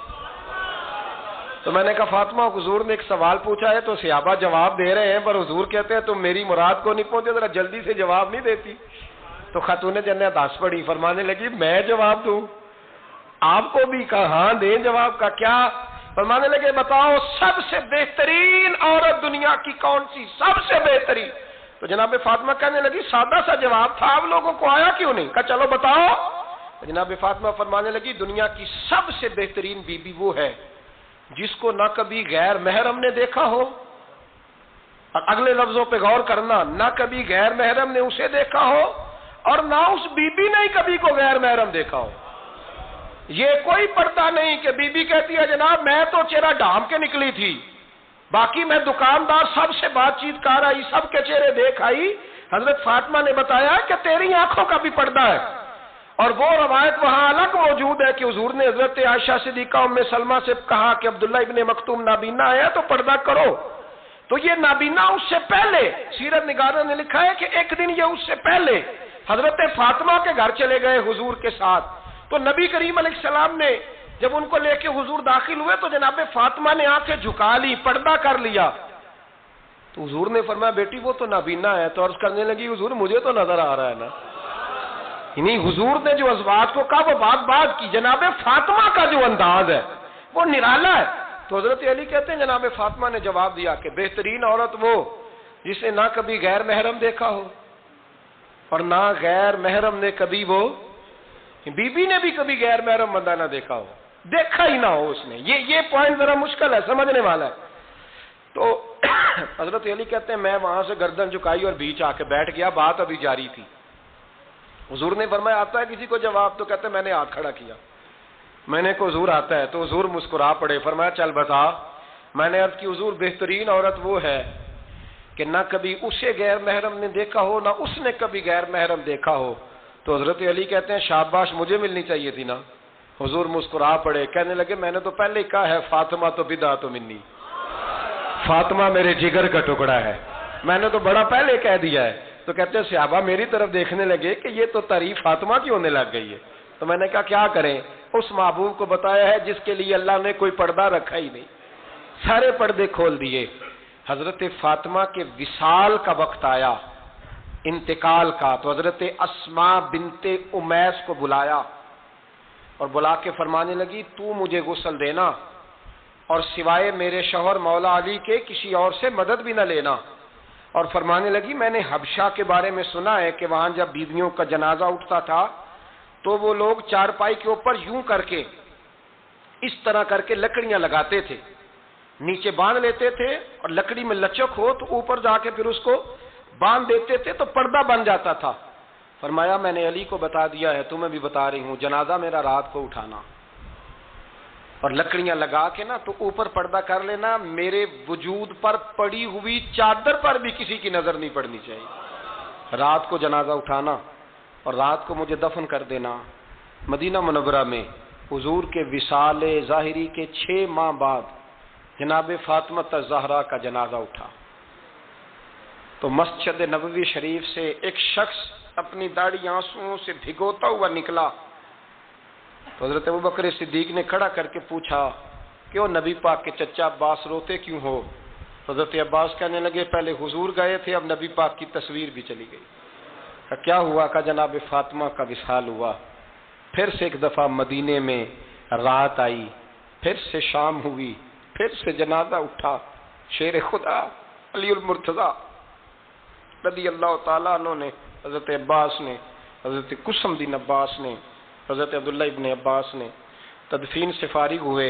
تو میں نے کہا فاطمہ حضور نے ایک سوال پوچھا ہے تو صحابہ جواب دے رہے ہیں پر حضور کہتے ہیں تم میری مراد کو نہیں پہنچے، ذرا جلدی سے جواب نہیں دیتی؟ تو خاتون جنت ہنس پڑی، فرمانے لگی میں جواب دوں؟ آپ کو بھی کہا ہاں دیں جواب کا کیا فرمانے لگے بتاؤ سب سے بہترین عورت دنیا کی کون سی، سب سے بہترین؟ تو جناب فاطمہ کہنے لگی سادہ سا جواب تھا، آپ لوگوں کو آیا کیوں نہیں؟ کہا چلو بتاؤ۔ جناب فاطمہ فرمانے لگی دنیا کی سب سے بہترین بیوی وہ ہے جس کو نہ کبھی غیر محرم نے دیکھا ہو، اور اگلے لفظوں پہ غور کرنا، نہ کبھی غیر محرم نے اسے دیکھا ہو اور نہ اس بی بی نے کبھی کو غیر محرم دیکھا ہو۔ یہ کوئی پردہ نہیں کہ بی بی کہتی ہے جناب میں تو چہرہ ڈھام کے نکلی تھی، باقی میں دکاندار سب سے بات چیت کر آئی، سب کے چہرے دیکھ آئی۔ حضرت فاطمہ نے بتایا کہ تیری آنکھوں کا بھی پردہ ہے، اور وہ روایت وہاں الگ موجود ہے کہ حضور نے حضرت عائشہ صدیقہ ام سلمہ سے کہا کہ عبداللہ ابن مکتوم نابینا ہے تو پردہ کرو، تو یہ نابینا اس سے پہلے سیرت نگاروں نے لکھا ہے کہ ایک دن یہ اس سے پہلے حضرت فاطمہ کے گھر چلے گئے حضور کے ساتھ، تو نبی کریم علیہ السلام نے جب ان کو لے کے حضور داخل ہوئے تو جناب فاطمہ نے آنکھیں جھکا لی، پردہ کر لیا، تو حضور نے فرمایا بیٹی وہ تو نابینا ہے، تو عرض کرنے لگی حضور مجھے تو نظر آ رہا ہے نا۔ یعنی حضور نے جو ازواج کو کہا وہ بات کی، جناب فاطمہ کا جو انداز ہے وہ نرالا ہے۔ تو حضرت علی کہتے ہیں جناب فاطمہ نے جواب دیا کہ بہترین عورت وہ جسے نہ کبھی غیر محرم دیکھا ہو اور نہ غیر محرم نے کبھی وہ بی بی نے بھی کبھی غیر محرم بندہ نہ دیکھا ہو، دیکھا ہی نہ ہو اس نے۔ یہ پوائنٹ ذرا مشکل ہے، سمجھنے والا ہے۔ تو حضرت علی کہتے ہیں میں وہاں سے گردن جھکائی اور بیچ آ کے بیٹھ گیا، بات ابھی جاری تھی۔ حضور نے فرمایا آتا ہے کسی کو جواب؟ تو کہتے ہیں میں نے ہاتھ کھڑا کیا، میں نے کو حضور آتا ہے، تو حضور مسکرا پڑے، فرمایا چل بتا۔ میں نے عرض کی حضور بہترین عورت وہ ہے کہ نہ کبھی اسے غیر محرم نے دیکھا ہو نہ اس نے کبھی غیر محرم دیکھا ہو۔ تو حضرت علی کہتے ہیں شاباش مجھے ملنی چاہیے تھی نا۔ حضور مسکرا پڑے، کہنے لگے میں نے تو پہلے ہی کہا ہے فاطمہ تو بدعت منی، فاطمہ میرے جگر کا ٹکڑا ہے، میں نے تو بڑا پہلے کہہ دیا ہے۔ تو کہتے ہیں صحابہ میری طرف دیکھنے لگے کہ یہ تو تعریف فاطمہ کی ہونے لگ گئی ہے۔ تو میں نے کہا کیا کریں، اس محبوب کو بتایا ہے جس کے لیے اللہ نے کوئی پردہ رکھا ہی نہیں، سارے پردے کھول دیے۔ حضرت فاطمہ کے وصال کا وقت آیا، انتقال کا، تو حضرت اسماء بنت امیس کو بلایا اور بلا کے فرمانے لگی تو مجھے غسل دینا اور سوائے میرے شوہر مولا علی کے کسی اور سے مدد بھی نہ لینا۔ اور فرمانے لگی میں نے حبشہ کے بارے میں سنا ہے کہ وہاں جب بیویوں کا جنازہ اٹھتا تھا تو وہ لوگ چارپائی کے اوپر یوں کر کے اس طرح کر کے لکڑیاں لگاتے تھے، نیچے باندھ لیتے تھے اور لکڑی میں لچک ہو تو اوپر جا کے پھر اس کو باندھ دیتے تھے تو پردہ بن جاتا تھا۔ فرمایا میں نے علی کو بتا دیا ہے، تمہیں بھی بتا رہی ہوں، جنازہ میرا رات کو اٹھانا اور لکڑیاں لگا کے نا تو اوپر پردہ کر لینا، میرے وجود پر پڑی ہوئی چادر پر بھی کسی کی نظر نہیں پڑنی چاہیے۔ رات کو جنازہ اٹھانا اور رات کو مجھے دفن کر دینا۔ مدینہ منورہ میں حضور کے وصال ظاہری کے 6 ماہ بعد جناب فاطمہ الزہرا کا جنازہ اٹھا تو مسجد نبوی شریف سے ایک شخص اپنی داڑھی آنسوؤں سے بھگوتا ہوا نکلا تو حضرت ابوبکر صدیق نے کھڑا کر کے پوچھا کیوں نبی پاک کے چچا عباس روتے کیوں ہو؟ حضرت عباس کہنے لگے پہلے حضور گئے تھے، اب نبی پاک کی تصویر بھی چلی گئی۔ کیا ہوا؟ کہ جناب فاطمہ کا وصال ہوا، پھر سے ایک دفعہ مدینے میں رات آئی، پھر سے شام ہوئی، پھر سے جنازہ اٹھا۔ شیر خدا علی المرتضیٰ رضی اللہ تعالیٰ عنہ نے، حضرت عباس نے، حضرت قسم بن عباس نے، حضرت عبداللہ ابن عباس نے تدفین سے فارغ ہوئے۔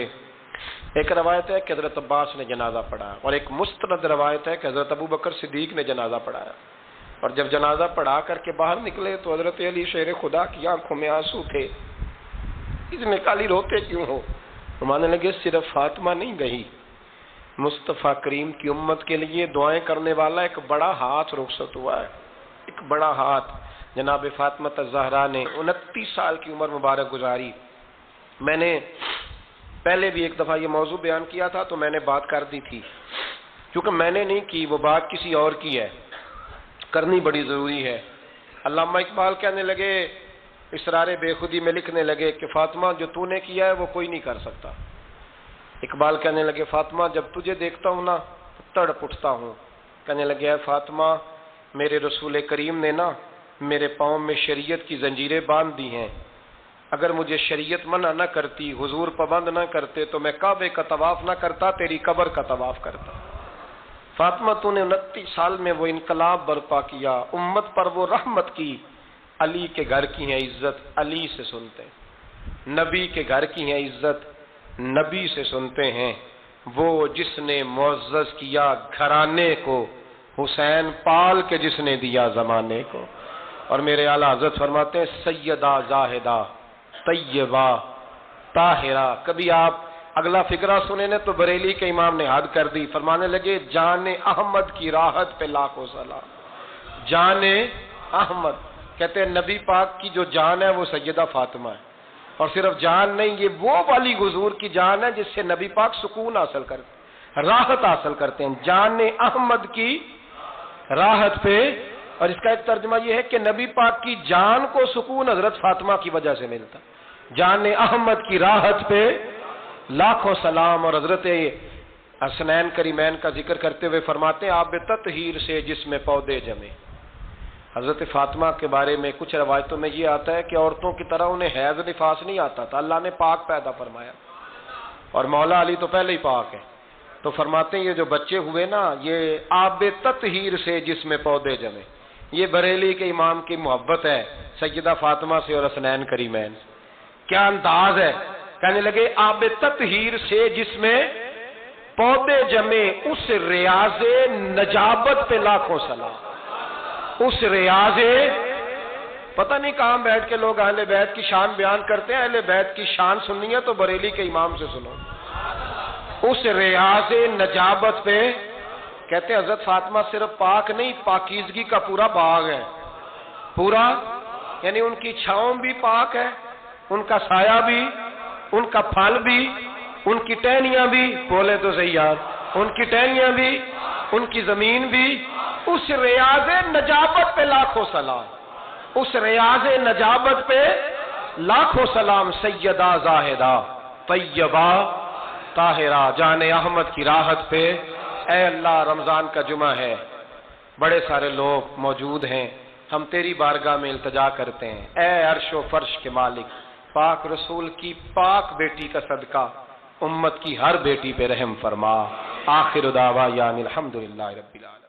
ایک روایت ہے کہ حضرت عباس نے جنازہ پڑھایا اور ایک مستند روایت ہے کہ حضرت ابوبکر صدیق نے جنازہ پڑھایا، اور جب جنازہ پڑھا کر کے باہر نکلے تو حضرت علی شیر خدا کی آنکھوں میں آنسو تھے۔ اس میں کالی روتے کیوں ہو؟ ماننے لگے صرف فاطمہ نہیں گئی، مصطفیٰ کریم کی امت کے لیے دعائیں کرنے والا ایک بڑا ہاتھ رخصت ہوا ہے، ایک بڑا ہاتھ۔ جناب فاطمہ الزہرا نے 29 سال کی عمر مبارک گزاری۔ میں نے پہلے بھی ایک دفعہ یہ موضوع بیان کیا تھا تو میں نے بات کر دی تھی، کیونکہ میں نے نہیں کی، وہ بات کسی اور کی ہے، کرنی بڑی ضروری ہے۔ علامہ اقبال کہنے لگے، اسرار بے خودی میں لکھنے لگے کہ فاطمہ جو تو نے کیا ہے وہ کوئی نہیں کر سکتا۔ اقبال کہنے لگے فاطمہ جب تجھے دیکھتا ہوں نا تڑپ اٹھتا ہوں۔ کہنے لگے اے فاطمہ میرے رسول کریم نے نا میرے پاؤں میں شریعت کی زنجیریں باندھ دی ہیں، اگر مجھے شریعت منع نہ کرتی، حضور پابند نہ کرتے تو میں کعبے کا طواف نہ کرتا، تیری قبر کا طواف کرتا۔ فاطمہ تو نے 29 سال میں وہ انقلاب برپا کیا، امت پر وہ رحمت کی۔ علی کے گھر کی ہے عزت، علی سے سنتے ہیں۔ نبی کے گھر کی ہے عزت، نبی سے سنتے ہیں۔ وہ جس نے معزز کیا گھرانے کو، حسین پال کے جس نے دیا زمانے کو۔ اور میرے اعلیٰ حضرت فرماتے ہیں سیدہ زاہدہ طیبہ طاہرہ۔ کبھی آپ اگلا فقرہ سنے نا تو بریلی کے امام نے حد کر دی، فرمانے لگے جان احمد کی راحت پہ لاکھوں سلام۔ جان احمد کہتے ہیں نبی پاک کی جو جان ہے وہ سیدہ فاطمہ ہے، اور صرف جان نہیں، یہ وہ والی حضور کی جان ہے جس سے نبی پاک سکون حاصل کرتے ہیں، راحت حاصل کرتے ہیں۔ جان احمد کی راحت پہ، اور اس کا ایک ترجمہ یہ ہے کہ نبی پاک کی جان کو سکون حضرت فاطمہ کی وجہ سے ملتا۔ جان احمد کی راحت پہ لاکھوں سلام۔ اور حضرت حسنین کریمین کا ذکر کرتے ہوئے فرماتے ہیں آب تطہیر سے جس میں پودے جمے۔ حضرت فاطمہ کے بارے میں کچھ روایتوں میں یہ آتا ہے کہ عورتوں کی طرح انہیں حیض نفاس نہیں آتا تھا، اللہ نے پاک پیدا فرمایا، اور مولا علی تو پہلے ہی پاک ہے۔ تو فرماتے ہیں یہ جو بچے ہوئے نا، یہ آب تطہیر سے جس میں پودے جمے۔ یہ بریلی کے امام کی محبت ہے سیدہ فاطمہ سے اور حسنین کریمین سے۔ کیا انداز ہے، کہنے لگے آب تطہیر سے جس میں پودے جمے، اس ریاض نجابت پہ لاکھوں سلام۔ اس ریاض، پتہ نہیں کہاں بیٹھ کے لوگ اہل بیت کی شان بیان کرتے ہیں، اہل بیت کی شان سننی ہے تو بریلی کے امام سے سنو۔ اس ریاض نجابت پہ کہتے ہیں حضرت فاطمہ صرف پاک نہیں، پاکیزگی کا پورا باغ ہے، پورا، یعنی ان کی چھاؤں بھی پاک ہے، ان کا سایہ بھی، ان کا پھل بھی، ان کی ٹہنیاں بھی، بولے تو صحیح یار، ان کی ٹہنیاں بھی، ان کی زمین بھی۔ اس ریاض نجابت پہ لاکھوں سلام، اس ریاض نجابت پہ لاکھوں سلام۔ سیدہ زاہدہ طیبہ طاہرہ، جان احمد کی راحت پہ۔ اے اللہ، رمضان کا جمعہ ہے، بڑے سارے لوگ موجود ہیں، ہم تیری بارگاہ میں التجا کرتے ہیں، اے عرش و فرش کے مالک، پاک رسول کی پاک بیٹی کا صدقہ امت کی ہر بیٹی پہ رحم فرما۔ آخر دعوانا الحمدللہ رب العالمین۔